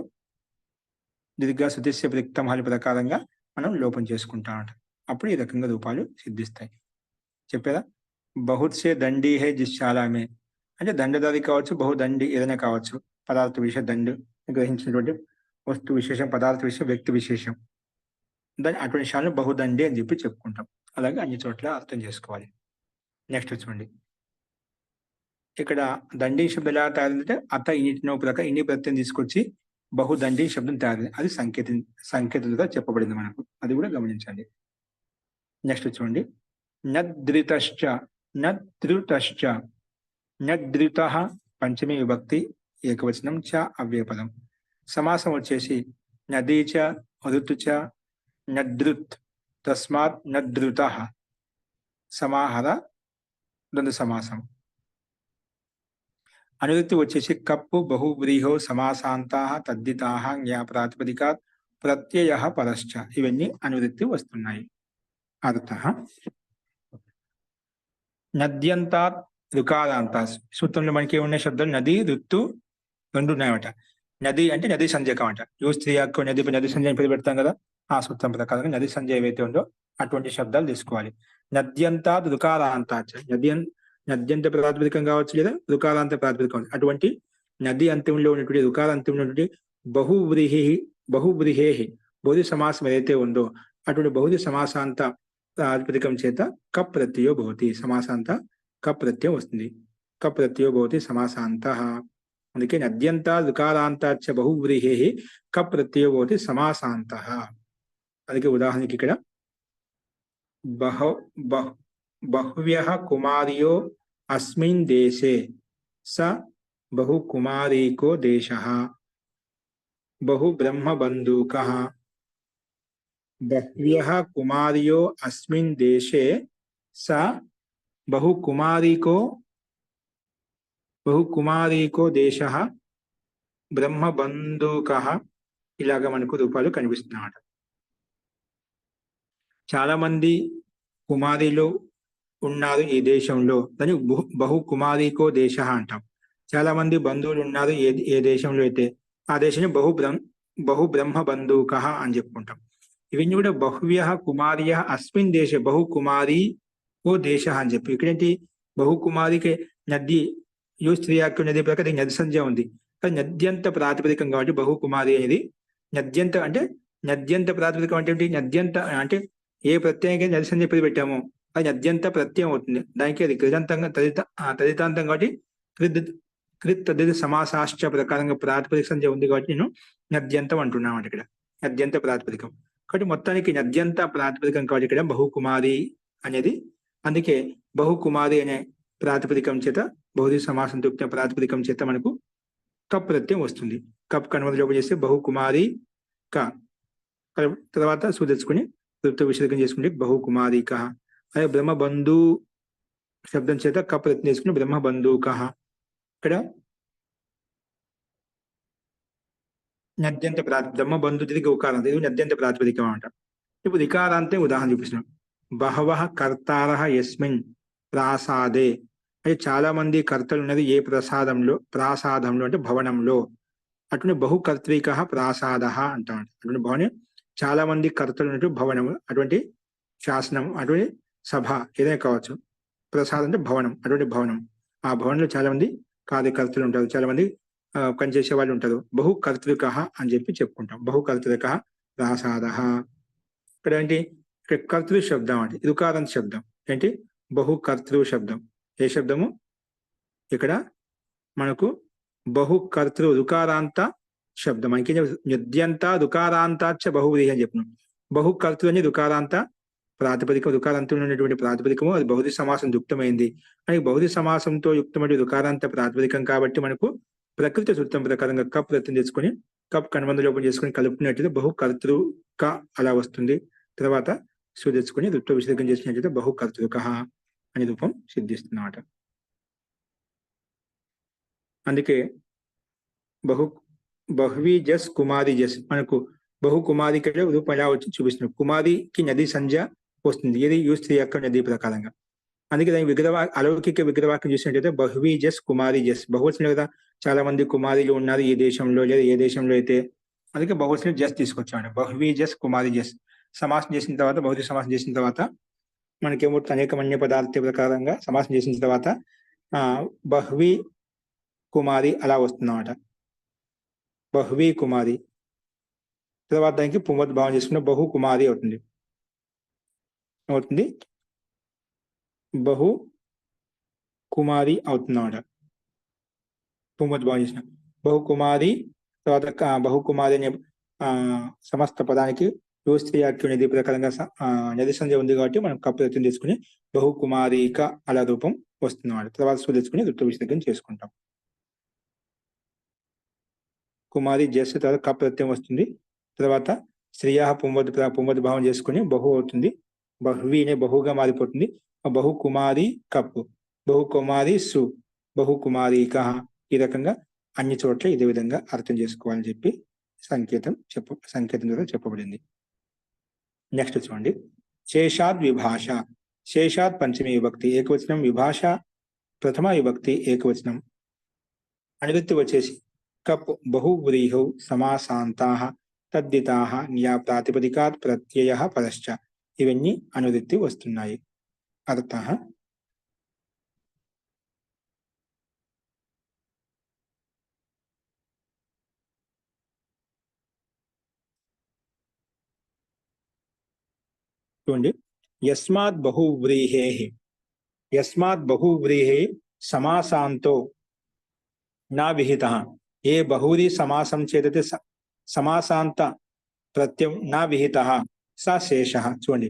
S1: దీర్ఘ సుతిస్య ప్రిక్తం హలి ప్రకారంగా మనం లోపం చేసుకుంటాం. అప్పుడు ఈ రకంగా రూపాలు సిద్ధిస్తాయి. చెప్పారా? బహుత్సే దండి హే జిశాలామే అంటే దండదారి కావచ్చు, బహుదండి ఏదైనా కావచ్చు. పదార్థ విషయ దండు గ్రహించినటువంటి వస్తు విశేషం, పదార్థ విషయం, వ్యక్తి విశేషం, దాని అటువంటి విషయాలను బహుదండి అని చెప్పి చెప్పుకుంటాం. అలాగే అన్ని చోట్ల అర్థం చేసుకోవాలి. నెక్స్ట్ చూడండి, ఇక్కడ దండి శబ్దం ఎలా తయారైందంటే అత ఇన్నిటినో ప్రకారం ఇన్ని ప్రత్యయం తీసుకొచ్చి బహుదండి శబ్దం తయారైంది. అది సంకేతంగా చెప్పబడింది మనకు, అది కూడా గమనించండి. నెక్స్ట్ చూడండి, నద్రితశ్చ, నద్రుతశ్చ, నద్రిత పంచమి విభక్తి ఏకవచనం చ అవ్యయపదం. సమాసం వచ్చేసి నదీ చ, ఋతు చ, నద్రుత్, తస్మాత్ నద్రుత. సమాహార ద్వంద్వ సమాసం. అనువృత్తి వచ్చేసి కప్పు, బహువ్రీహో సమాసాంతా తద్దితా జ్ఞాప్రాతిపదికాత్ ప్రత్యయ పరశ్చ. ఇవన్నీ అనువృత్తి వస్తున్నాయి. అర్థ నద్యంతాత్ రుకారాంతా. సూత్రంలో మనకి ఉన్న శబ్దాలు నది, ఋతు రెండు ఉన్నాయన్నమాట. నది అంటే నది సంజ్ఞకం అంట. యో స్త్రీ హక్కు నది నది సంజ్ఞ పేరు పెడతాం కదా, ఆ సూత్రం ప్రకారంగా నది సంజ్ఞ ఏవైతే ఉందో అటువంటి శబ్దాలు తీసుకోవాలి. నద్యంతాత్ రుకారాంతాచ, నద్యంత ప్రాతిపదికం కావచ్చు లేదా రుకారాంత ప్రాతిపదికం కావచ్చు. అటువంటి నది అంత్యంలో ఉన్నటువంటి రుకార అంత్యంలో ఉన్నటువంటి బహువ్రీహేహి బహుది సమాసం ఏదైతే ఉందో అటువంటి బహుది సమాసాంత ప్రాతిపదికం చేత కప్ ప్రత్యయో భవతి. సమాసాంత కప్ ప్రత్యయం వస్తుంది. కప్ ప్రత్యయో భవతి సమాసాంత. అందుకే నద్యంత రుకారాంతాచ బహువ్రీహేహి కప్ ప్రత్యయో భవతి సమాసాంత. అందుకే ఉదాహరణకి ఇక్కడ బహువ్యః కుమార్యో అస్మిన్ దేశే స బహుకుమారీకో దేశః. బహు బ్రహ్మబంధూకః. బహ్వ్యః కుమార్యో అస్మిన్ దేశే స బహుకుమారీకో దేశః బ్రహ్మబంధూకః. ఇలాగా మనకు రూపాలు కనిపిస్తున్నాయి. చాలా మంది కుమారీలు ఉన్నారు ఈ దేశంలో, దాన్ని బహుకుమారీకో దేశ అంటాం. చాలా మంది బంధువులు ఉన్నారు ఏ దేశంలో అయితే ఆ దేశాన్ని బహు బ్రహ్మ బంధువుక అని చెప్పుకుంటాం. ఇవన్నీ కూడా బహువ్య కుమార్య అస్మిన్ దేశ బహుకుమారి ఓ దేశ అని చెప్పి. ఇక్కడేంటి బహుకుమారికి నది యో స్త్రీయాక్కు నది ప్రకారం నది సంజ్ఞ ఉంది, అది నద్యంత ప్రాతిపదికం కాబట్టి బహుకుమారి అనేది నద్యంత అంటే నద్యంత ప్రాతిపదికం అంటే ఏంటి? నద్యంత అంటే ఏ ప్రత్యయానికి నది సంజ్ఞ పేరు పెట్టామో అది నద్యంత ప్రత్యయం అవుతుంది. దానికి అది కృదంతంగా తదితాంతం కాబట్టి కృత్ తదిత సమాసాశ్చ ప్రకారంగా ప్రాతిపదిక సంజ్ఞ ఉంది కాబట్టి నేను నద్యంతం అంటున్నాను ఇక్కడ. నద్యంత ప్రాతిపదికం కాబట్టి మొత్తానికి నద్యంత ప్రాతిపదికం కాబట్టి ఇక్కడ బహుకుమారి అనేది. అందుకే బహుకుమారి అనే ప్రాతిపదికం చేత బహుది సమాసం తృప్తి ప్రాతిపదికం చేత మనకు కప్ ప్రత్యయం వస్తుంది. కప్ కనుమతి లోపం చేస్తే బహుకుమారి క, తర్వాత సూదెచ్చుకుని తృప్తి విషేదకం చేసుకుంటే బహుకుమారిక. అదే బ్రహ్మబంధు శబ్దం చేత కప్ ప్రత్యయం చేసుకుని బ్రహ్మబంధుక. ఇక్కడ నద్యంత బ్రహ్మబంధు తిరిగి ఉకారం, ఇది నద్యంత ప్రాతిపదికం అన్నమాట. ఇప్పుడు ఇకారాంతే ఉదాహరణ చూపిస్తున్నాం. బహవః కర్తారః యస్మిన్ ప్రాసాదే. అంటే చాలా మంది కర్తలు ఉన్నది ఏ ప్రాసాదంలో అంటే భవనంలో. అటువంటి బహుకర్తృక ప్రాసాద అంటాం. అటువంటి భవనం చాలా మంది కర్తలు ఉన్నట్టు భవనము, అటువంటి శాసనం, అటువంటి సభ ఏదైనా కావచ్చు. ప్రసాదం అంటే భవనం, అటువంటి భవనం. ఆ భవనంలో చాలా మంది కార్యకర్తలు ఉంటారు, చాలా మంది పనిచేసే వాళ్ళు ఉంటారు. బహుకర్తృక అని చెప్పి చెప్పుకుంటాం. బహుకర్తృక ప్రాసాద. ఇక్కడ ఏంటి? ఇక్కడ కర్తృ శబ్దం అంటే ఇదుకారంత శబ్దం ఏంటి? బహుకర్తృ శబ్దం. ఏ శబ్దము? ఇక్కడ మనకు బహుకర్తృ రుకారాంత శబ్దం. మనకి న్యుద్యంత రుకారాంతాచ బహువ్రీహి అని చెప్పినాం. బహుకర్తృ అని రుకారాంత ప్రాతిపదిక, రుకారాంతంలో ఉన్నటువంటి ప్రాతిపదికము అది బహుది సమాసం యుక్తమైంది. మనకి బహుది సమాసంతో యుక్తమైన రుకారాంత ప్రాతిపదికం కాబట్టి మనకు ప్రకృతి సూత్రం ప్రకారంగా కప్ ప్రత్యయం తెచ్చుకొని కప్ కనుబంధ లోపం చేసుకొని కలుపుకున్నట్లయితే బహుకర్తృక అలా వస్తుంది. తర్వాత సు తెచ్చుకొని రుత్వ విసర్గం చేసినట్లయితే బహుకర్తృక అనే రూపం సిద్ధిస్తున్నమాట. అందుకే బహువి జస్ కుమారి జస్ మనకు బహు కుమారిక రూపం ఎలా వచ్చి చూపిస్తున్నాం. కుమారికి నది సంధ్య వస్తుంది, ఏది యు స్త్రీ యొక్క నది ప్రకారంగా. అందుకే దాని అలౌకిక విగ్రహవాక్యం చూసినట్టయితే బహువి జస్ కుమారి జస్, బహువచనం కదా, చాలా మంది కుమారిలు ఉన్నారు ఈ దేశంలో లేదా ఏ దేశంలో అయితే, అందుకే బహువచనం జస్ తీసుకొచ్చాడు. బహువి జస్ కుమారి జస్ సమాసం చేసిన తర్వాత, బహుది సమాసం చేసిన తర్వాత మనకేమవుతుంది, అనేక అన్య పదార్థ ప్రకారంగా సమాసం చేసిన తర్వాత బహువి కుమారి అలా వస్తుందన్నమాట. బహువి కుమారి తర్వాత దానికి పుంవద్భావం చేసుకున్న బహు కుమారి అవుతుంది. అవుతుంది బహు కుమారి అవుతుందన్నమాట. పుంవద్భావం చేసిన బహు కుమారి తర్వాత బహు కుమారి అనే సమస్త పదానికి యోస్త్రీయాఖ్య నది ప్రకారంగా నది సంధ్య ఉంది కాబట్టి మనం కప్పు ఎత్తుని తీసుకుని బహు కుమారిక అలా రూపం వస్తుందన్నమాట. తర్వాత సు తెచ్చుకుని ఋత్వ విసర్గం చేసుకుంటాం. కుమారి జస్ తర్వాత కప్ ప్రత్యయం వస్తుంది. తర్వాత స్త్రీయా పుంవద్ భావం చేసుకుని బహు అవుతుంది. బహువి అనే బహుగా మారిపోతుంది. బహు కుమారి కప్పు, బహు కుమారి సు, బహు కుమారిక. ఈ రకంగా అన్ని చోట్ల ఇదే విధంగా అర్థం చేసుకోవాలని చెప్పి సంకేతం ద్వారా చెప్పబడింది. నెక్స్ట్ చూడండి, శేషాద్ విభాష. శేషాద్ పంచమీ విభక్తి ఏకవచనం, విభాష ప్రథమ విభక్తి ఏకవచనం. అనువృత్తి వచ్చేసి కప్ బహువ్రీహౌ సమాసాంతాః తద్దితాః నియా ప్రాతిపదికాత్ ప్రత్యయః పరశ్చ. ఇవన్నీ అనువృత్తి వస్తున్నాయి. అర్థః చూడండి, యస్మాత్ బహువ్రీహే సమాసాంతో నా విహితః. ఏ బహువ్రీ సమాసం చేతతే సమాసాంత ప్రత్యయం నా విహితః స శేషః. చూడండి,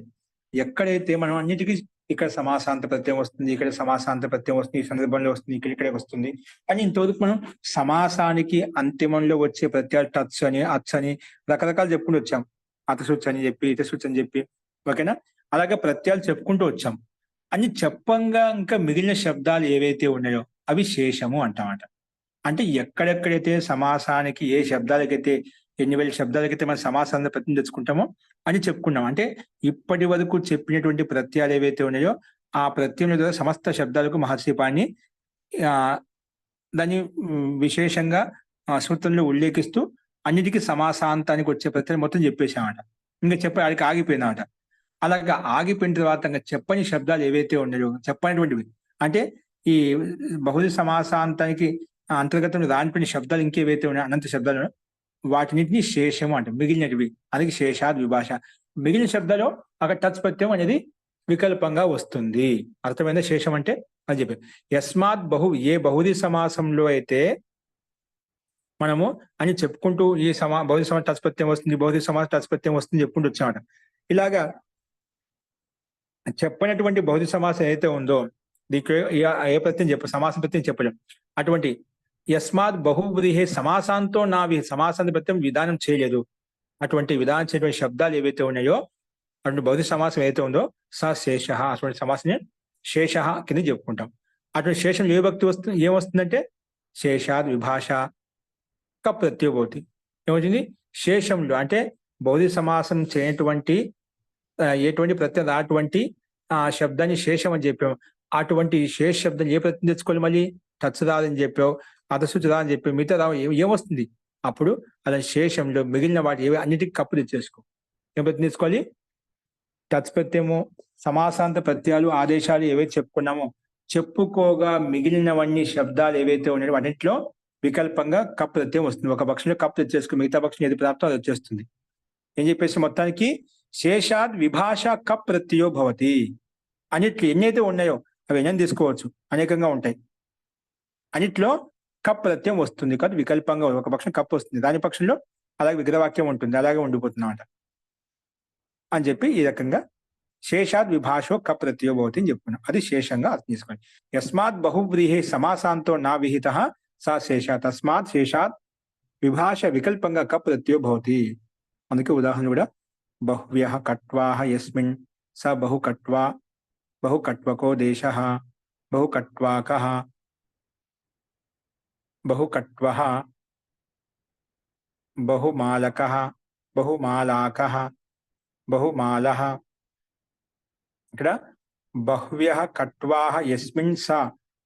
S1: ఎక్కడైతే మనం అన్నిటికీ ఇక్కడ సమాసాంత ప్రత్యయం వస్తుంది, ఇక్కడ సమాసాంత ప్రత్యయం వస్తుంది, ఈ సందర్భంలో వస్తుంది, ఇక్కడ వస్తుంది అని ఇంతవరకు మనం సమాసానికి అంతిమంలో వచ్చే ప్రత్యయాలు టచ్ అని అచ్ అని రకరకాలు చెప్పుకుంటూ వచ్చాం. అతసుచ్ అని చెప్పి ఇతసుచ్ అని చెప్పి, ఓకేనా, అలాగే ప్రత్యయాలు చెప్పుకుంటూ వచ్చాం. అని చెప్పంగా ఇంకా మిగిలిన శబ్దాలు ఏవైతే ఉన్నాయో అవి శేషము అంటామట. అంటే ఎక్కడెక్కడైతే సమాసానికి ఏ శబ్దాలకైతే ఎన్ని వేల శబ్దాలకైతే మనం సమాసాన్ని ప్రత్యయం తెచ్చుకుంటామో అని చెప్పుకున్నాం. అంటే ఇప్పటి వరకు చెప్పినటువంటి ప్రత్యయాలు ఏవైతే ఉన్నాయో ఆ ప్రత్యయం ద్వారా సమస్త శబ్దాలకు మహర్షిపాన్ని దాన్ని విశేషంగా సూత్రంలో ఉల్లేఖిస్తూ అన్నిటికీ సమాసాంతానికి వచ్చే ప్రత్యయం మొత్తం చెప్పేశామట. ఇంకా ఆడికి ఆగిపోయిందన్నమాట. అలాగా ఆగిపోయిన తర్వాత ఇంకా చెప్పని శబ్దాలు ఏవైతే ఉన్నాయో, చెప్పనటువంటివి అంటే ఈ బహుళ సమాసాంతానికి అంతర్గతంలో రానిపోయిన శబ్దాలు ఇంకేవైతే ఉన్నాయో అనంత శబ్దాలు వాటినిటిని శేషము అంటే మిగిలినటివి. అందుకే శేషాద్ విభాష. మిగిలిన శబ్దాలు అక్కడ టచ్ ప్రత్యయం అనేది వికల్పంగా వస్తుంది. అర్థమైందా? శేషం అంటే అని చెప్పి యస్మాత్ ఏ బహుళ సమాసంలో అయితే మనము అని చెప్పుకుంటూ ఈ బహుళ సమాసం టచ్ ప్రత్యయం వస్తుంది, బహుళ సమాసం టచ్ ప్రత్యయం వస్తుంది చెప్పుకుంటూ వచ్చామట. ఇలాగా చెప్పనటువంటి బహుళ సమాసం ఏదైతే ఉందో దీనికి ఏ ప్రత్యయం సమాసం ప్రత్యయం చెప్పలేం. అటువంటి యస్మాత్ బహువ్రీహే సమాసాంతో నా సమాసాంత ప్రత్యయం విధానం చేయలేదు. అటువంటి విధానం చేయటువంటి శబ్దాలు ఏవైతే ఉన్నాయో అటువంటి బహుళ సమాసం ఏదైతే ఉందో స శేష, అటువంటి సమాసాన్ని శేష కింద చెప్పుకుంటాం. అటువంటి శేషం ఏ భక్తి ఏమొస్తుందంటే శేషాద్ విభాష క ప్రత్యయభవతి. ఏమవుతుంది? శేషంలో అంటే బహుళ సమాసం చేయటువంటి ఎటువంటి ప్రత్యయం అటువంటి శబ్దాన్ని శేషం అని చెప్పాం. అటువంటి శేష శబ్దం ఏ ప్రత్యయం తెచ్చుకోవాలి? మళ్ళీ టచ్ రాదని చెప్పావు, అతసుచ్ రా అని చెప్పావు, మిగతా ఏమొస్తుంది? అప్పుడు అలా శేషంలో మిగిలిన వాటి ఏవి అన్నిటికీ కప్పు తెచ్చేసుకో. ఏం ప్రత్యయం తెచ్చుకోవాలి? టచ్ ప్రత్యయము, సమాసాంత ప్రత్యయాలు, ఆదేశాలు ఏవైతే చెప్పుకున్నామో చెప్పుకోగా మిగిలినవన్నీ శబ్దాలు ఏవైతే ఉన్నాయో వాటిలో వికల్పంగా కప్ ప్రత్యయం వస్తుంది. ఒక పక్షంలో కప్ తెచ్చేసుకో, మిగతా పక్షం ఏది ప్రాప్తం అది వచ్చేస్తుంది. ఏం చెప్పేసి మొత్తానికి శేషాద్ విభాష కప్ ప్రత్యయో భవతి. అన్నిట్లో ఎన్నైతే ఉన్నాయో అవి ఎన్ని తీసుకోవచ్చు, అనేకంగా ఉంటాయి. అన్నిట్లో కప్ ప్రత్యయం వస్తుంది కాబట్టి వికల్పంగా ఒక పక్షం కప్ వస్తుంది, దాని పక్షంలో అలాగే విగ్రహవాక్యం ఉంటుంది, అలాగే ఉండిపోతుందన్నమాట అని చెప్పి ఈ రకంగా శేషాద్ విభాషో కప్ ప్రత్యయో భవతి అని చెప్పుకున్నాం. అది శేషంగా అర్థం చేసుకోండి. యస్మాత్ బహువ్రీహి సమాసాంతో నా విహిత సా శేష, తస్మాత్ శేషాత్ విభాష వికల్పంగా కప్ ప్రత్యయో భవతి. అందుకే ఉదాహరణ కూడా బహ్వ్యః కట్వాః యస్మిన్ స బహుకట్వా బహుకట్వకో దేశః బహుకట్వాకః బహుకట్వః బహుమాలకః బహుమాలాకః బహుమాలః. ఇక్కడ బహ్వ్యః కట్వాః యస్మిన్ స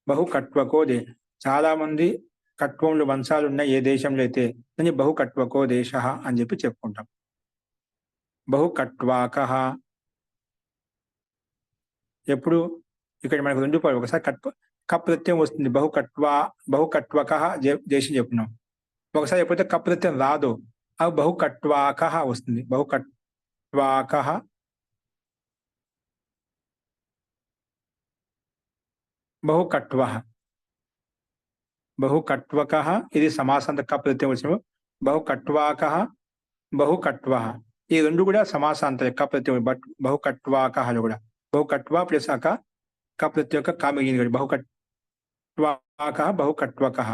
S1: బహుకట్వకో చాలా మంది కట్వములు వంశాలు ఉన్న ఏ దేశంలో అయితే దాన్ని బహుకట్వకో దేశః అని చెప్పి చెప్పుకుంటాం. బహుకట్వాకః ఎప్పుడు ఇక్కడ మనకు రెండు పదాలు, ఒకసారి కప్ ప్రత్యయం వస్తుంది, బహుకట్వకః దేశం చెప్పుకున్నాం. ఒకసారి ఎప్పుడైతే కప్ ప్రత్యయం రాదో అవి బహుకట్వాకః వస్తుంది. బహుకట్వాకః బహుకట్వః బహుకట్వకః ఇది సమాసాంత కప్ ప్రత్యయం వచ్చిన బహుకట్వాకః బహుకట్వః ఈ రెండు కూడా సమాసాంతరే కప్ ప్రత్యయం. బట్ బహుకట్వాకఃలో కూడా బహుకట్వా ప్లస్ అక కప్ ప్రత్యయం కా మిగిలింది బహుకట్వాకః బహుకట్వకః.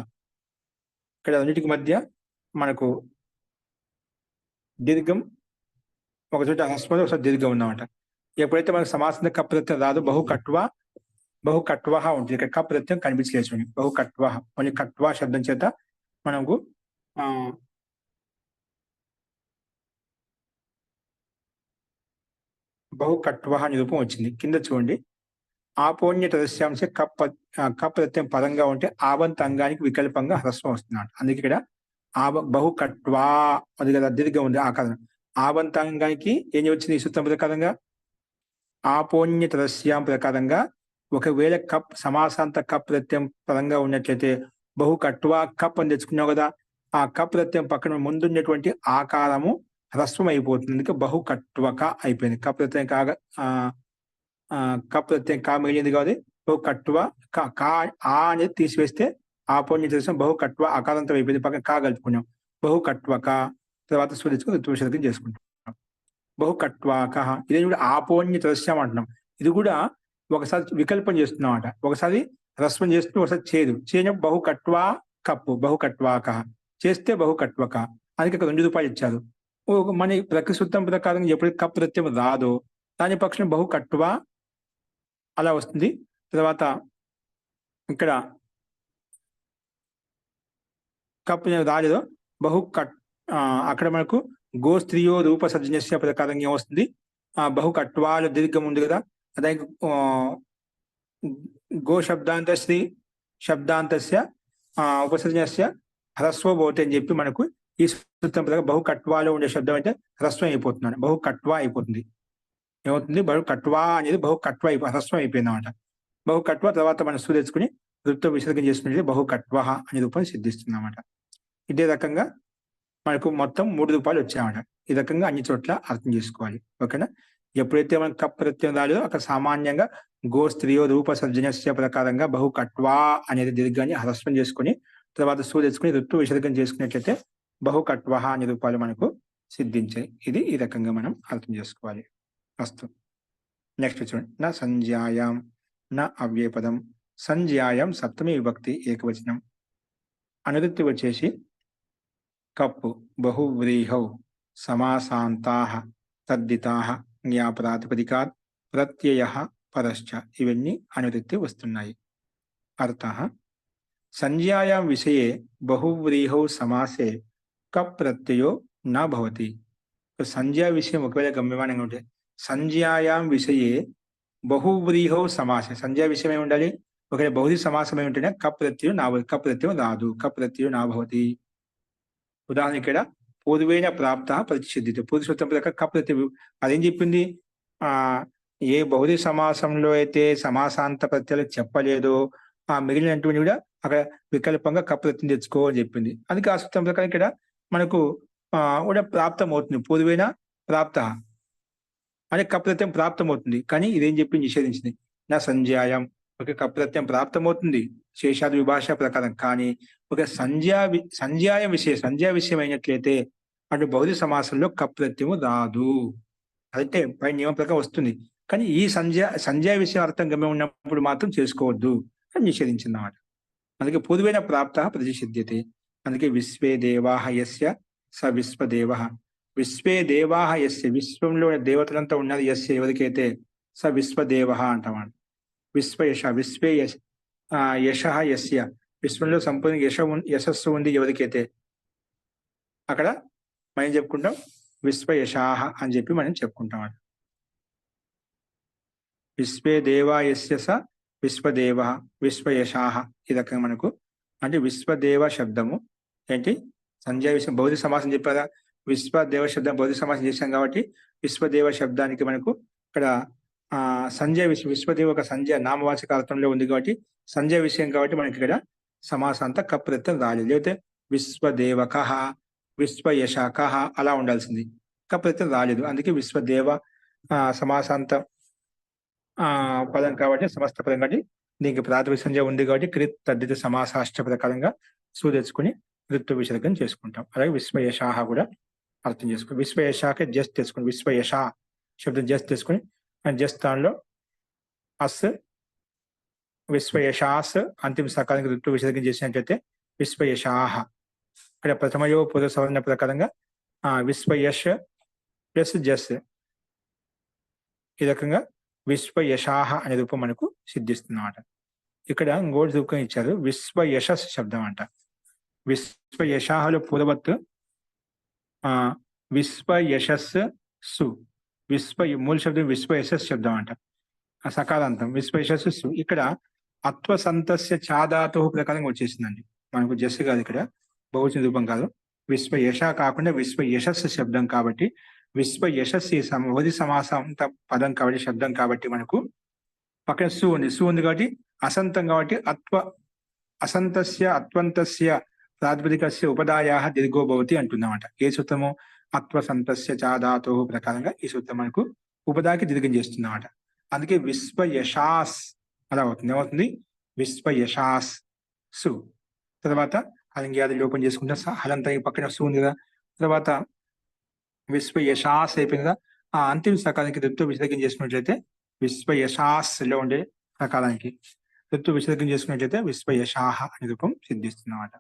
S1: ఇక్కడ రెండింటికి మధ్య మనకు దీర్ఘం ఒక చోట హ్రస్వం ఒకసారి దీర్ఘం ఉందన్నమాట. ఎప్పుడైతే మనకు సమాసాంత కప్ ప్రత్యయం రాదు బహుకట్వః ఉంటుంది. ఇక్కడ కప్ ప్రత్యయం కనిపించలేదు. బహుకట్వః ఓన్లీ కట్వా శబ్దం చేత మనకు బహుకట్వః అనే రూపం వచ్చింది. కింద చూడండి, ఆపోన్య తదస్యాంశ కప్ ప్రత్యయం పదంగా ఉంటే ఆబంత అంగానికి వికల్పంగా హ్రస్వం వస్తున్నాడు. అందుకే ఇక్కడ బహుకట్వా అది కదా దీర్ఘం ఉంది ఆకారం. ఆబంత అంగానికి ఏం వచ్చింది ఈ సూత్రం ప్రకారంగా ఆపోన్య తదస్యాం ప్రకారంగా ఒకవేళ కప్ సమాసాంత కప్ ప్రత్యయం పరంగా ఉన్నట్లయితే బహుకట్వా కప్ అని తెచ్చుకున్నావు కదా, ఆ కప్ ప్రత్యయం పక్కన ముందున్నటువంటి ఆకారము హ్రస్వం అయిపోతుంది. అందుకే బహుకట్వక అయిపోయింది. కప్ ప్రత్యయం కాగా కప్ ప్రత్యయం కా మిగిలింది కాబట్టి బహుకట్వ కా అనేది తీసివేస్తే ఆపోన్య తదస్యం బహుకట్వ ఆకారంతో అయిపోయింది, పక్కన కా కలుపుకున్నాం బహుకట్వక. తర్వాత స్వరించుకుని ఋతువిసర్గం చేసుకుంటాం బహుకట్వాక. ఇదే కూడా ఆపోన్య తదస్యం అంటున్నాం. ఇది కూడా ఒకసారి వికల్పం చేస్తున్నాం అంట, ఒకసారి హ్రస్వం చేస్తూ ఒకసారి చేయనప్పుడు బహుకట్వా కప్పు బహుకట్వాక చేస్తే బహుకట్వక. అందుకే ఇక్కడ 2 రూపాయలు ఇచ్చారు. మన ప్రకృతి సూత్రం ప్రకారం ఎప్పుడైతే కప్ ప్రత్యయం రాదో దాని పక్షం బహుకట్వా అలా వస్తుంది. తర్వాత ఇక్కడ కప్ రాలేదో అక్కడ మనకు గో స్త్రీయో రూప సర్జన్యస్య ప్రకారంగా ఏమొస్తుంది, బహుకట్వాలు దీర్ఘం ఉంది కదా, అదే గో శబ్దాంత స్త్రీ శబ్దాంతస్య ఉపసర్జనస్య హ్రస్వ భవతి అని చెప్పి మనకు ఈ సూత్రం ప్రకారం బహుకట్వాలో ఉండే శబ్దం అయితే హ్రస్వం అయిపోతున్నాడు, బహుకట్వా అయిపోతుంది. ఏమవుతుంది బహుకట్వా అనేది బహుకట్వ హ్రస్వం అయిపోయింది అన్నమాట. బహుకట్వ తర్వాత మనం తెచ్చుకుని వృత్తం విసర్గం చేసుకునేది బహుకట్వ అనే రూపం సిద్ధిస్తుంది అన్నమాట. ఇదే రకంగా మనకు మొత్తం 3 రూపాయలు వచ్చాయన్నమాట. ఈ రకంగా అన్ని చోట్ల అర్థం చేసుకోవాలి. ఓకేనా. ఎప్పుడైతే మనం కప్ ప్రత్యయం రాలేదో అక్కడ సామాన్యంగా గో స్త్రీయో రూప సర్జనస్య ప్రకారంగా బహుకట్వా అనేది దీర్ఘాన్ని హ్రస్వం చేసుకుని తర్వాత తెచ్చుకుని ఋతు విసర్గం చేసుకున్నట్లయితే బహుకట్వ అనే రూపాలు మనకు సిద్ధించాయి. ఇది ఈ రకంగా మనం అర్థం చేసుకోవాలి. అస్తు. నెక్స్ట్ చూడండి, నా సంజ్ఞాయాం నా అవ్యయపదం. సంజ్ఞాయాం సప్తమి విభక్తి ఏకవచనం. అనువృత్తి వచ్చేసి కప్పు బహువ్రీహౌ సమాసాంతాః తద్దితాః జ్ఞాపరాతిపదికాత్ ప్రత్యయః పరశ్చ. ఇవన్నీ అనువృత్తి వస్తున్నాయి. అర్థః సంజ్ఞాయాం విషయే బహువ్రీహౌ సమాసే కప్ ప్రత్యయో నా భవతి. సంజ్ఞా విషయం ఒకవేళ గమ్యమానంగా ఉంటే సంజ్ఞాయాం విషయే బహువ్రీహౌ సమాసే సంజ్ఞా విషయం ఏమి ఉండాలి, ఒకవేళ బహువ్రీ సమాసం ఏమి ఉంటేనే కప్ ప్రత్యయం రాదు, కప్ ప్రత్యయో నా భవతి. ఉదాహరణ ఇక్కడ పూర్వేణ ప్రాప్త ప్రతిషిద్ధిత పూర్వ సూత్రం ప్రకారం కప్ ప్రత్యయం అదేం చెప్పింది, ఏ బహుళ సమాసంలో అయితే సమాసాంత ప్రత్యయాలు చెప్పలేదో ఆ మిగిలినటువంటి కూడా అక్కడ వికల్పంగా కప్ ప్రత్యయం తెచ్చుకో అని చెప్పింది. అందుకే ఆ సూత్రం ప్రకారం ఇక్కడ మనకు కూడా ప్రాప్తం అవుతుంది. పూర్వేణ ప్రాప్త అనే కప్ ప్రత్యయం ప్రాప్తం అవుతుంది. కానీ ఇదేం చెప్పి నిషేధించింది, నా సంజ్ఞాయం ఒక కప్రత్యయం ప్రాప్తమవుతుంది శేషాది విభాష ప్రకారం. కానీ ఒక సంధ్యా విషయం అయినట్లయితే అటు బౌద్ధ సమాసంలో కప్రత్యము రాదు. అయితే పై నియమం ప్రకారం వస్తుంది. కానీ ఈ సంధ్యా విషయం అర్థం గమ్యం ఉన్నప్పుడు మాత్రం చేసుకోవద్దు అని నిషేధించింది అన్నమాట. అందుకే పూర్వేణ ప్రాప్త ప్రతిషిధ్యతే. అందుకే విశ్వే దేవాహ యస్య స విశ్వదేవ. విశ్వే దేవాహ యస్య, విశ్వంలో దేవతలంతా ఉన్నది యస్య ఎవరికైతే స విశ్వదేవ అంటామంట. విశ్వయశ, విశ్వే యశ యస్య, విశ్వంలో సంపూర్ణ యశస్సు ఉంది ఎవరికైతే, అక్కడ మనం చెప్పుకుంటాం విశ్వయశాహ అని చెప్పి మనం చెప్పుకుంటాం. విశ్వే దేవా యస్య స విశ్వదేవ విశ్వయశాహ. ఈ రకంగా మనకు అంటే విశ్వదేవ శబ్దము ఏంటి సంధ్యా విషయం బౌద్ధ సమాసం చెప్పారా. విశ్వదేవ శబ్దం బౌద్ధ సమాసం చేశాం కాబట్టి విశ్వదేవ శబ్దానికి మనకు ఇక్కడ విశ్వదేవ ఒక సంధ్య నామవాచక అర్థంలో ఉంది కాబట్టి సంధ్య విషయం కాబట్టి మనకి ఇక్కడ సమాసాంత కప్రత్యం రాలేదు. లేకపోతే విశ్వదేవక విశ్వయశాక అలా ఉండాల్సింది, కప్రత్యం రాలేదు. అందుకే విశ్వదేవ సమాసాంత పదం కాబట్టి సమస్త పదం కాబట్టి దీనికి ప్రాథమిక సంధ్య ఉంది కాబట్టి క్రిత్ తద్దిత సమాసాష్ట ప్రకారంగా తెచ్చుకుని ఋతు విసర్గం చేసుకుంటాం. అలాగే విశ్వయశాహ కూడా అర్థం చేసుకుని విశ్వయశాకే జస్ట్ తెచ్చుకుని విశ్వయశా శబ్దం జస్ట్ తెచ్చుకుని జస్ట్ స్థానంలో అస్ విశ్వయశాస్ అంతిమ సకాలంగా ఋతు విసర్గం చేసినట్లయితే విశ్వయశాహ. ఇక్కడ ప్రథమయో పూర్వ సవర్ణ ప్రకారంగా విశ్వయశ్ ప్లస్ జస్, ఈ రకంగా విశ్వయశాహ అనే రూపం మనకు సిద్ధిస్తున్నమాట. ఇక్కడ ఇంకోటి రూపం ఇచ్చారు విశ్వయశస్ శబ్దం అంట. విశ్వయశాహలో పూర్వవత్తు విశ్వయశస్ సు, మూల శబ్దం విశ్వయశస్ శబ్దం అంట, సకారాంతం విశ్వయశస్సు సు. ఇక్కడ అత్వసంతస్య చాదాతో ప్రకారంగా వచ్చేసిందండి మనకు. జస్ కాదు ఇక్కడ, బహువచన రూపం కాదు. విశ్వయశ కాకుండా విశ్వయశస్సు శబ్దం కాబట్టి విశ్వయశస్సు బహువచన సమాసాంత పదం కాబట్టి శబ్దం కాబట్టి మనకు పక్కన సు ఉంది. సు ఉంది కాబట్టి అసంతం కాబట్టి అసంతస్య అత్వంతస్య ప్రాతిపదికస్య ఉపదాయా దీర్ఘో భవతి అంటున్నామట. ఏ సూత్రము అత్వసంతస్య చాదాతో ప్రకారంగా ఈ సూత్రం మనకు ఉపదాకి దీర్ఘం చేస్తున్నామట. అందుకే విశ్వయశాస్ అలా అవుతుంది. ఏమవుతుంది విశ్వయశాస్ సు. తర్వాత హలంగ్యాది లోపం చేసుకుంటే హలంతా పక్కన సు ఉంది కదా. తర్వాత విశ్వయశాస్ అయిపోయింది కదా. ఆ అంతిమ సకాలానికి ఋతు విసర్గం చేసుకున్నట్లయితే విశ్వయశాస్ లో ఉండే సకాలానికి ఋతు విసర్గం చేసుకున్నట్లయితే విశ్వయశాహ అనే రూపం సిద్ధిస్తున్నమాట.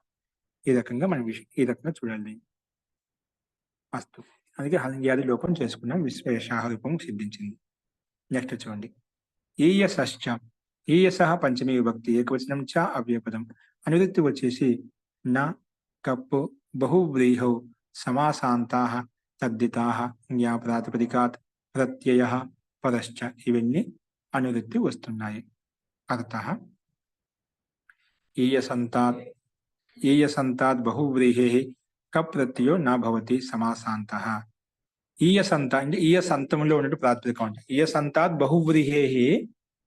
S1: ఈ రకంగా మనం ఈ రకంగా చూడాలి. అస్తు. అందుకే హలంగ్యాది లోపం చేసుకున్నాం, విశ్వయశాహ రూపం సిద్ధించింది. నెక్స్ట్ చూడండి ఈయసశ్చ. ఈయస పంచమీ విభక్తి ఏకవచనం చ అవ్యపదం. అనువృత్తి వచ్చేసి న కప్పు బహువ్రీహౌ సమాసాంతా తద్దితా జ్ఞా ప్రాతిపదికాత్ ప్రత్యయ పరశ్చ. ఇవన్నీ అనువృత్తి వస్తున్నాయి. అర్థః ఈయసంతాత్ బహువ్రీహేః కప్ ప్రత్యయో న భవతి సమాసాంతః. ఈయసంత అంటే ఈయసంతంలో ఉన్నట్టు ప్రాతిపదికం అంటే ఈయసంతాత్ బహువ్రీహేః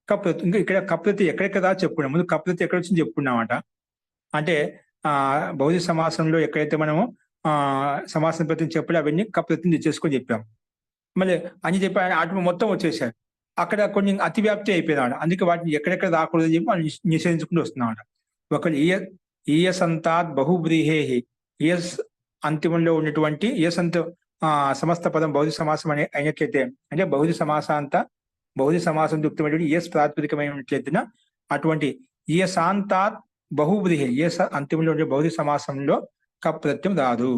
S1: కప్రతి. ఇంకా ఇక్కడ కప్రతి ఎక్కడెక్కడ చెప్పుకున్నాం, ముందు కప్రతి ఎక్కడ వచ్చింది చెప్పుకున్నామట. అంటే బౌద్ధ సమాసంలో ఎక్కడైతే మనము సమాసం ప్రతి చెప్పి అవన్నీ కప్రతిని తెచ్చేసుకొని చెప్పాం. మళ్ళీ అని చెప్పి అటు మొత్తం వచ్చేసారు. అక్కడ కొన్ని అతివ్యాప్తి అయిపోయినాడు. అందుకే వాటిని ఎక్కడెక్కడ రాకూడదు అని చెప్పి మనం నిషేధించుకుంటూ వస్తున్నామట. ఒకటి ఈయసంతాత్ బహువ్రీహేః, ఈయస్ అంతిమంలో ఉన్నటువంటి ఈయసంత సమస్త పదం బౌద్ధ సమాసం అయినట్లయితే, అంటే బౌద్ధ సమాసం యుక్తమైనటువంటి ఈయస్ ప్రాతిపదికమైనట్లయితే అటువంటి ఈయసాంతాత్ బహువ్రీహి ఈయస అంతిమంలో ఉండే బౌద్ధ సమాసంలో కప్రత్యం రాదు,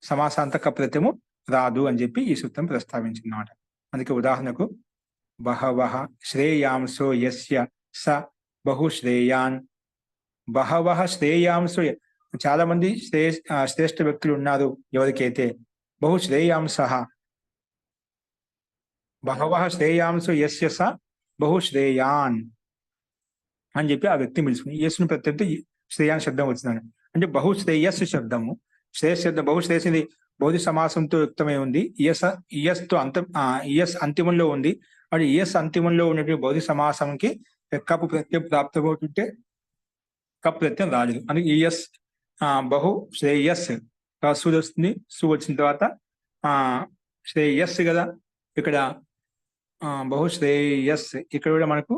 S1: సమాసాంత కప్రత్యము రాదు అని చెప్పి ఈ సూత్రం ప్రస్తావించిందన్నమాట. అందుకే ఉదాహరణకు బహవః శ్రేయాంసో యస్య స బహుశ్రేయాన్. బహవః శ్రేయాంసో, చాలా మంది శ్రేష్ఠ వ్యక్తులు ఉన్నారు ఎవరికైతే. బహుశ్రేయాంసః బహవః శ్రేయాంసో యస్య స బహుశ్రేయాన్ అని చెప్పి ఆ వ్యక్తి పిలుచుకుని యస్సును ప్రత్యర్థి శ్రేయాన్ శబ్దం వచ్చిందని. అంటే బహుశ్రేయస్సు శబ్దము శ్రేయస్ శబ్దం బహుశ్రేయస్సుది బౌద్ధ సమాసంతో యుక్తమై ఉంది. ఈయస్ అంతిమంలో ఉంది. అది ఈయస్ అంతిమంలో ఉన్నటువంటి బౌద్ధ సమాసంకి కప్పు ప్రత్యయం ప్రాప్తమవుతుంటే కప్ ప్రత్యయం రాలేదు. అందుకే ఈయస్ బహు శ్రేయస్ సు వస్తుంది. సు వచ్చిన తర్వాత శ్రేయస్ కదా, ఇక్కడ బహుశ్రేయస్ ఇక్కడ కూడా మనకు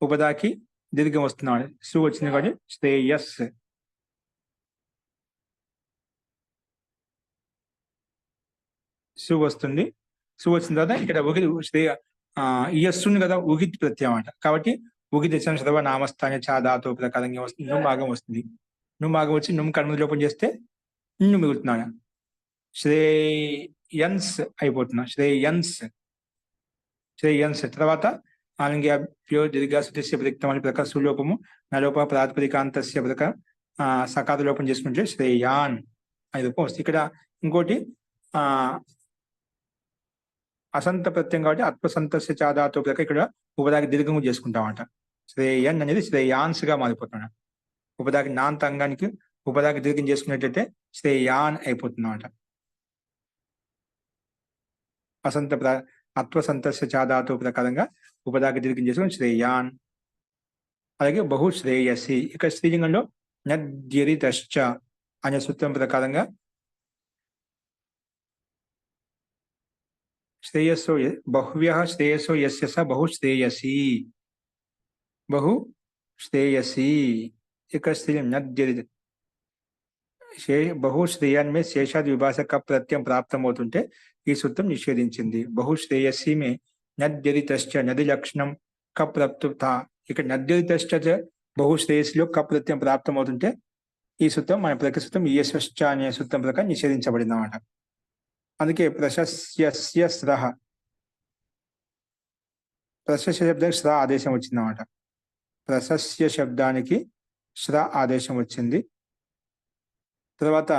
S1: ఉపదాకి దీర్ఘం వస్తున్నాడు. సు వచ్చింది కాబట్టి శ్రేయస్. సు వస్తుంది. సు వచ్చిన తర్వాత ఇక్కడ ఉగి శ్రేయ ఇయస్సు ఉంది కదా, ఉగిత్ ప్రత్యయం అంట. కాబట్టి ఉగిత్ దశం సర్వ నామస్థానే చా ధాతు ప్రకారంగా వస్తుంది. నుమ్ భాగం వస్తుంది. నుమ్ భాగం వచ్చి నుమ్ కర్మ లోపం చేస్తే ఇన్ను మిగులుతున్నాడు. శ్రేయన్స్ అయిపోతున్నా. శ్రేయన్స్. తర్వాత ఆలింగ్యాభ్యో దీర్ఘాసుతస్య ప్రతిక్తం అని ప్రకార సులోపము నలోప ప్రాతిపదికాంతస్య ప్రక సకార లోపం చేసుకుంటే శ్రేయాన్ అని రూపం వస్తుంది. ఇక్కడ ఇంకోటి అసంత ప్రత్యయం కాబట్టి ఆత్మసంతస్య చాదాతో ప్రక ఇక్కడ ఉపదాకి దీర్ఘము చేసుకుంటామంట. శ్రేయన్ అనేది శ్రేయాన్స్ గా మారిపోతున్నాడు. ఉపదాకి నాంత అంగానికి ఉపదాకి దీర్ఘం చేసుకున్నట్లయితే శ్రేయాన్ అయిపోతుందన్నమాట. అసంత అత్వసంతస్య చాదాతో ప్రకారంగా ఉపదాకి దీర్ఘం చేసుకుని శ్రేయాన్. అలాగే బహు శ్రేయసి. ఇక స్త్రీలింగంలో నద్యరితశ్చ అనే సూత్రం ప్రకారంగా శ్రేయస్సో బహువ్యః శ్రేయస్సో యస్య స బహు శ్రేయసి. బహు శ్రేయసి. ఇక స్త్రీలింగం నద్యరిత బహు శ్రేయాన్ మే శేషాద్ విభాష కప్ ప్రత్యయం ప్రాప్తమవుతుంటే ఈ సూత్రం నిషేధించింది. బహు శ్రేయసి మే నద్యరితశ్చ నది లక్షణం కప్ ప్రాప్త. ఇక్కడ నద్యరితశ్చ బహు శ్రేయస్సులో కప్ ప్రత్యయం ప్రాప్తమవుతుంటే ఈ సూత్రం మన ప్రకృతి సూత్రం ఈయశ్చ అనే సూత్రం ప్రకారం నిషేధించబడింది అన్నమాట. అందుకే ప్రశస్య స్రహ, ప్రశస్య శబ్దానికి శ్ర ఆదేశం వచ్చింది అన్నమాట. ప్రశస్య శబ్దానికి శ్ర ఆదేశం వచ్చింది. తర్వాత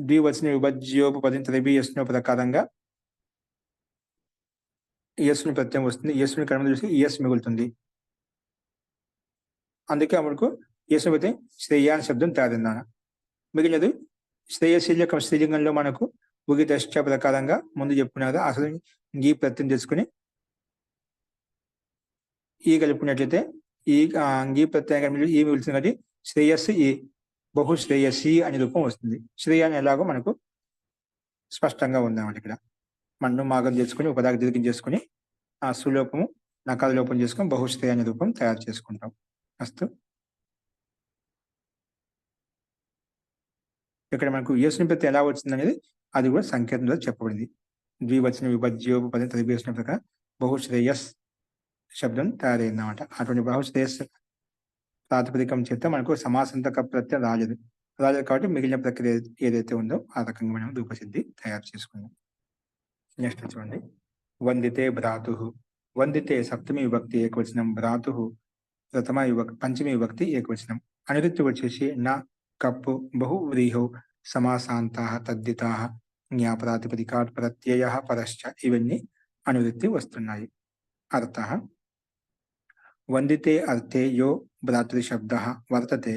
S1: ద్వివచన విభజ్యోపపదం త్రిభియస్ను ప్రకారంగా ఇయస్సుని ప్రత్యయం వస్తుంది. ఇయస్సుని కర్మ చూసి ఇయస్ మిగులుతుంది. అందుకే మనకు ఇయస్సు ప్రత్యయం శ్రేయాన్ శబ్దం తయారైందన్న. మిగిలినది శ్రేయశీలక స్త్రీలింగంలో మనకు ఉగితశ్చ ప్రకారంగా ముందు చెప్పుకున్నారు. అసలు ఈ ప్రత్యయం చేసుకుని ఈ కలుపుకున్నట్లయితే ఈ ప్రత్యయం ఈ మిగులుతుంది కాబట్టి శ్రేయస్సు ఈ బహు శ్రేయసి అనే రూపం వస్తుంది. శ్రేయ అని ఎలాగో మనకు స్పష్టంగా ఉందన్నమాట. ఇక్కడ మన్ను మాగం చేసుకుని ఉపదాకి దీర్ఘం చేసుకుని ఆ సులోపము నకాల లోపం చేసుకుని బహుశ్రేయ అనే రూపం తయారు చేసుకుంటాం. అస్తు. ఇక్కడ మనకు యస్ని ప్రతి ఎలా వచ్చింది అనేది అది కూడా సంకేతంలో చెప్పబడింది. ద్వివచన విభజ్యోపపదం త్రిభియస్ను ప్రకారం బహుశ్రేయస్ శబ్దం తయారైందన్నమాట. అటువంటి బహుశ్రేయస్ ప్రాతిపదికం చేస్తే మనకు సమాసంతక ప్రత్యయం రాజదు కాబట్టి మిగిలిన ప్రక్రియ ఏదైతే ఉందో ఆ రకంగా మనం రూపసిద్ధి తయారు చేసుకుందాం. నెక్స్ట్ చూడండి. వందితే భ్రాతు. వందితే సప్తమి విభక్తి ఏకవచనం, భ్రాతు ప్రథమ పంచమి విభక్తి ఏకవచనం. అనువృత్తి వచ్చేసి నా కప్పు బహువ్రీహౌ సమాసాంతా తద్దితా జ్ఞాప్రాతిపదికాట్ ప్రత్యయ పరశ్చ ఇవన్నీ అనువృత్తి వస్తున్నాయి. అర్థ వందితే అర్థే యో భ్రాతృశబ్ద వర్తతే.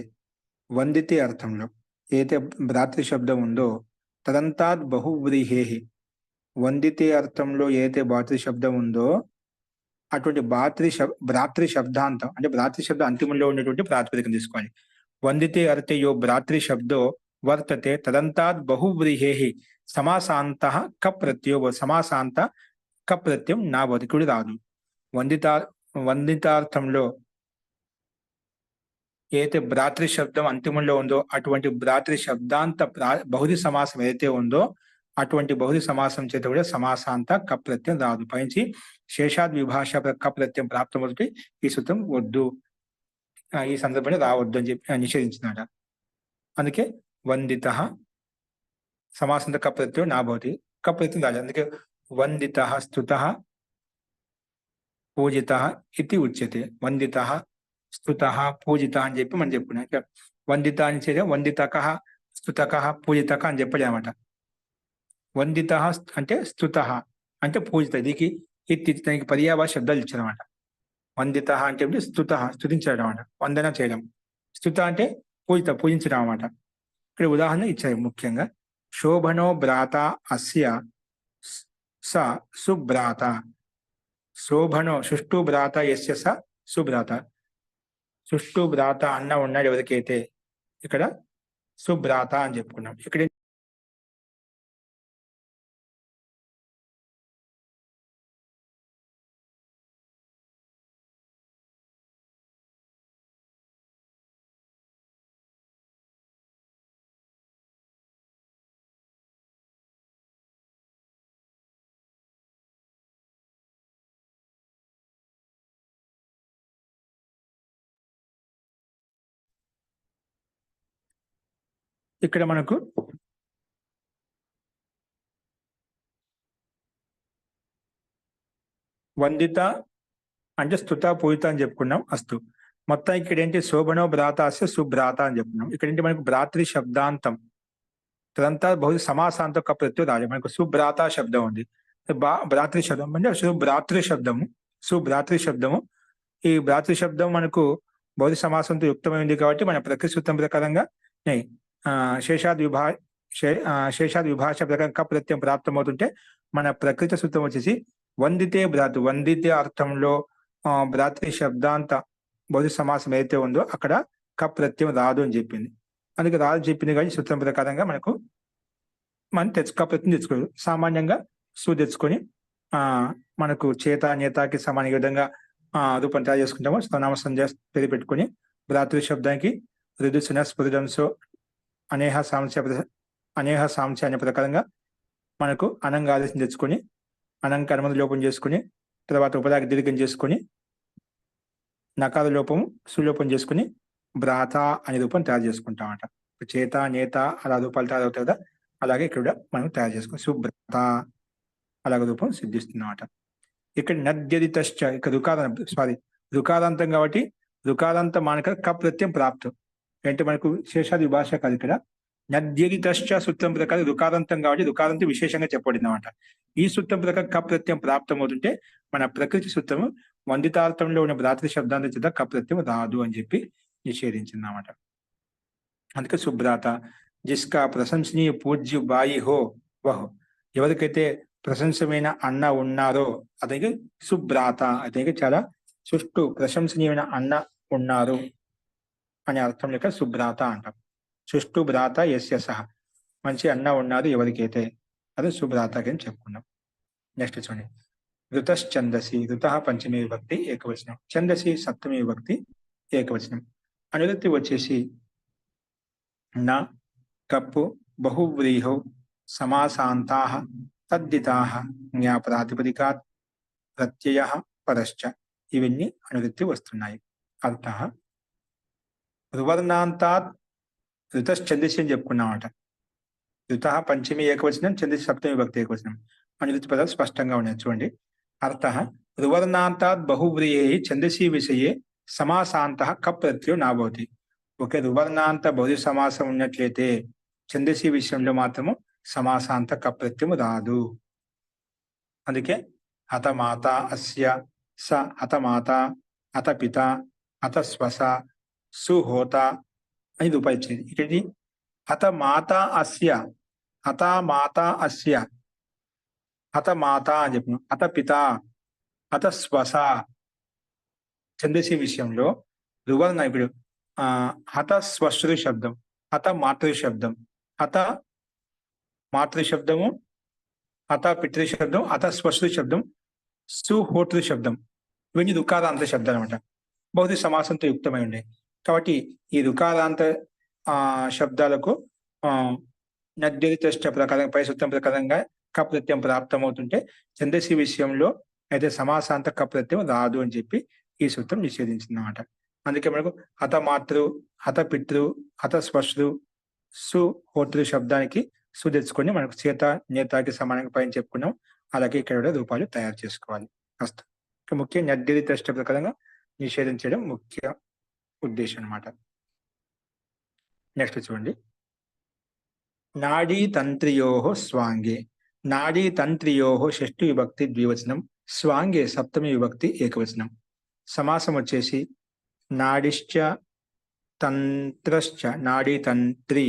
S1: వందితే అర్థంలో ఏదైతే భ్రాతృశబ్దం ఉందో తదంతాత్ బహువ్రీహే. వందితే అర్థంలో ఏదైతే భ్రాతృశబ్దం ఉందో అటువంటి భ్రాతృ శబ్దాంతం అంటే భ్రాతృశబ్ద అంతిమంలో ఉండేటువంటి ప్రాతిపదికం తీసుకోవాలి. వందితే అర్థే యో భ్రాతృశబ్దో వర్తతే తదంతాత్ బహువ్రీహే సమాసాంత క ప్రత్యో. సమాసాంత క ప్రత్యయం నా బతికుడు రాదు. వందితార్థంలో ఏదైతే భ్రాతృ శబ్దం అంతిమంలో ఉందో అటువంటి భ్రాతృ శబ్దాంత బహుళ సమాసం ఏదైతే ఉందో అటువంటి బహుళ సమాసం చేత కూడా సమాసాంత క ప్రత్యయం రాదు. పైంచి శేషాద్ విభాష క ప్రత్యయం ప్రాప్తమవుతుంది ఈ సూత్రం వద్దు, ఈ సందర్భంలో రావద్దు అని చెప్పి నిషేధించినాడ. అందుకే వందిత సమాసంత క ప్రత్యయం నా భవతి, క ప్రత్యయం రాదు. అందుకే వందిత స్తుత పూజిత ఇది ఉచ్యతే. వందిత స్తుత పూజిత అని చెప్పి మనం చెప్పుకున్నాం. వందిత అని చేయ వందితక స్తుతక పూజితక అని చెప్పలే అనమాట. వందిత అంటే స్తుత అంటే పూజిత. దీనికి దానికి పర్యాయ శబ్దాలు ఇచ్చారన్నమాట. వందిత అంటే స్తుతించడం అనమాట, వందన చేయడం. స్తుత అంటే పూజించడం అనమాట. ఇక్కడ ఉదాహరణ ఇచ్చారు ముఖ్యంగా. శోభనో భ్రాత అస్య స సుభ్రాత. శోభనో సుష్టు భ్రాత యస్య స సుభ్రాత. సుష్టు భ్రాత అన్న ఉన్నాడు ఎవరికైతే, ఇక్కడ సుభ్రాత అని చెప్పుకున్నాం. ఇక్కడ ఇక్కడ మనకు వందిత అంటే స్తుత పూజిత అని చెప్పుకున్నాం. అస్తు మొత్తం ఇక్కడ ఏంటి శోభనో భ్రాతాస్య సుభ్రాత అని చెప్పుకున్నాం. ఇక్కడ ఏంటి మనకు భ్రాతృ శబ్దాంతం తదంతా బహు సమాసాంత ఒక ప్రత్యయం రాజు మనకు సుభ్రాత శబ్దం ఉంది. భ్రాతృ శబ్దం అంటే సుభ్రాతృ శబ్దము, సుభ్రాతృ శబ్దము. ఈ భ్రాతృ శబ్దం మనకు బౌద్ధ సమాసంతో యుక్తమైంది కాబట్టి మన ప్రకృతి సూత్రం ప్రకారంగా శేషాద్ విభాష ప్రకారం క ప్రత్యయం ప్రాప్తమవుతుంటే మన ప్రకృతి సూత్రం వచ్చేసి వందితే భ్రాతృ, వందితే అర్థంలో భ్రాతృ శబ్దాంత బౌద్ధ సమాసం ఏదైతే ఉందో అక్కడ క ప్రత్యయం రాదు అని చెప్పింది. అందుకే రాదు చెప్పింది కానీ సూత్రం ప్రకారంగా మనకు మనం క ప్రత్యయం తెచ్చుకోదు. సామాన్యంగా సు తెచ్చుకొని మనకు చేత నేతకి సమాన విధంగా రూపం తయారు చేసుకుంటాము. స్వనామ సంధ్య పేరు పెట్టుకొని భ్రాతృ శబ్దానికి రుదుసున స్ఫురిదంశో అనేహ సాంశ అనే ప్రకారంగా మనకు అనంగా ఆదేశం తెచ్చుకొని అనంకరమను లోపం చేసుకుని తర్వాత ఉపదాకి దీర్ఘం చేసుకొని నకార లోపము సులోపం చేసుకుని భ్రాత అనే రూపం తయారు చేసుకుంటామట. చేత నేత అలా రూపాలు తయారవుతాయి కదా, అలాగే ఇక్కడ మనం తయారు చేసుకుని సుభ్రత అలాగే రూపం సిద్ధిస్తున్నామట. ఇక్కడ నద్యదితశ్చ ఇక్కడ రుకారాంతం కాబట్టి రుకారాంత మానక క ప్రత్యయం ప్రాప్తం అంటే మనకు శేషాది విభాష కాదు. ఇక్కడ నద్యదితశ్చ సూత్రం ప్రకారం రుకారాంతం కాబట్టి రుకారాంతం విశేషంగా చెప్పబడింది అన్నమాట. ఈ సూత్రం ప్రకారం క ప్రత్యయం ప్రాప్తం అవుతుంటే మన ప్రకృతి సూత్రము వందితార్థంలో ఉన్న భ్రాతృ శబ్దాంత చేత క ప్రత్యయం రాదు అని చెప్పి నిషేధించింది అన్నమాట. అందుకే సుభ్రాత జిస్కా ప్రశంసనీయ పూజ్య బాయి హో వహో, ఎవరికైతే ప్రశంసమైన అన్న ఉన్నారో అతనికి సుభ్రాత, అతనికి చాలా సుష్టు ప్రశంసనీయమైన అన్న ఉన్నారు అనే అర్థం లెక్క సుభ్రాత అంటాం. సుష్టు భ్రాత యస్య సహ, మంచి అన్న ఉన్నారు ఎవరికైతే, అది సుభ్రాతకి అని చెప్పుకున్నాం. నెక్స్ట్ చూడండి ఋతశ్చందసి, ఋత పంచమీ విభక్తి ఏకవచనం, ఛందసి సప్తమీ విభక్తి ఏకవచనం. అనువృత్తి వచ్చేసి నా కప్పు బహువ్రీహౌ సమాసాంతాః తద్దితాః జ్ఞాపరాతిపదికాత్ ప్రత్యయః పరశ్చ, ఇవన్నీ అనువృత్తి వస్తున్నాయి. అర్థః రువర్ణాంతాత్ ఋతశ్చందసి అని చెప్పుకున్నామట. ఋత పంచమి ఏకవచనం, ఛందసి సప్తమి విభక్తి ఏకవచనం. అనువృత్తి పదాలు స్పష్టంగా ఉన్నాయి చూడండి. అర్థః రువర్ణాంతాత్ బహువ్రీహే ఛందసి విషయే సమాసాంతః క ప్రత్యయో నాభవతి. ఒకే రువర్ణాంత బహుళ సమాసం ఉన్నట్లయితే ఛందసి విషయంలో మాత్రము సమాసాంత క ప్రత్యయము రాదు. అందుకే హతమాత అస్య, స హతమాత, హత పిత, హత శ్వస, సుహోత అని రూపాయి ఇచ్చేది. ఇక్కడి హతమాత అస్య, హతమాత అస్య, హతమాత అని చెప్పిన, హత పిత, హత శ్వస. ఛందసి విషయంలో రువర్ణ ఇప్పుడు హత స్వశ్రు శబ్దం, హత మాతృ శబ్దం, హత మాతృ శబ్దము, హత పితృ శబ్దం, హత స్వశ్రు శబ్దం, సుహోతృ శబ్దం, ఇవన్నీ రుకారాంత శబ్దాలు అనమాట. బహుళ సమాసంతో యుక్తమై ఉన్నాయి కాబట్టి ఈ రుకారాంత శబ్దాలకు నద్యరిత ప్రకారం పై సూత్రం ప్రకారంగా క ప్రత్యయం ప్రాప్తమవుతుంటే ఛందసి విషయంలో అయితే సమాసాంత క ప్రత్యయం రాదు అని చెప్పి ఈ సూత్రం నిషేధించింది అన్నమాట. అందుకే మనకు హత మాతృ, హత పితృ, హత స్పశ్రు, సుహోతృ శబ్దానికి సు తెచ్చుకొని మనకు చేత నేతకి సమానంగా పైన చెప్పుకున్నాం. అలాగే ఇక్కడ కూడా రూపాలు తయారు చేసుకోవాలి. ఫస్ట్ ముఖ్య నద్యరిత ప్రకారంగా నిషేధించడం ముఖ్య ఉద్దేశం అన్నమాట. నెక్స్ట్ చూడండి నాడీ తంత్రియోః స్వాంగే, నాడీ తంత్రియోః షష్ఠి విభక్తి ద్వివచనం, స్వాంగే సప్తమి విభక్తి ఏకవచనం. సమాసం వచ్చేసి నాడిశ్చ తంత్రశ్చ, నాడీ తంత్రి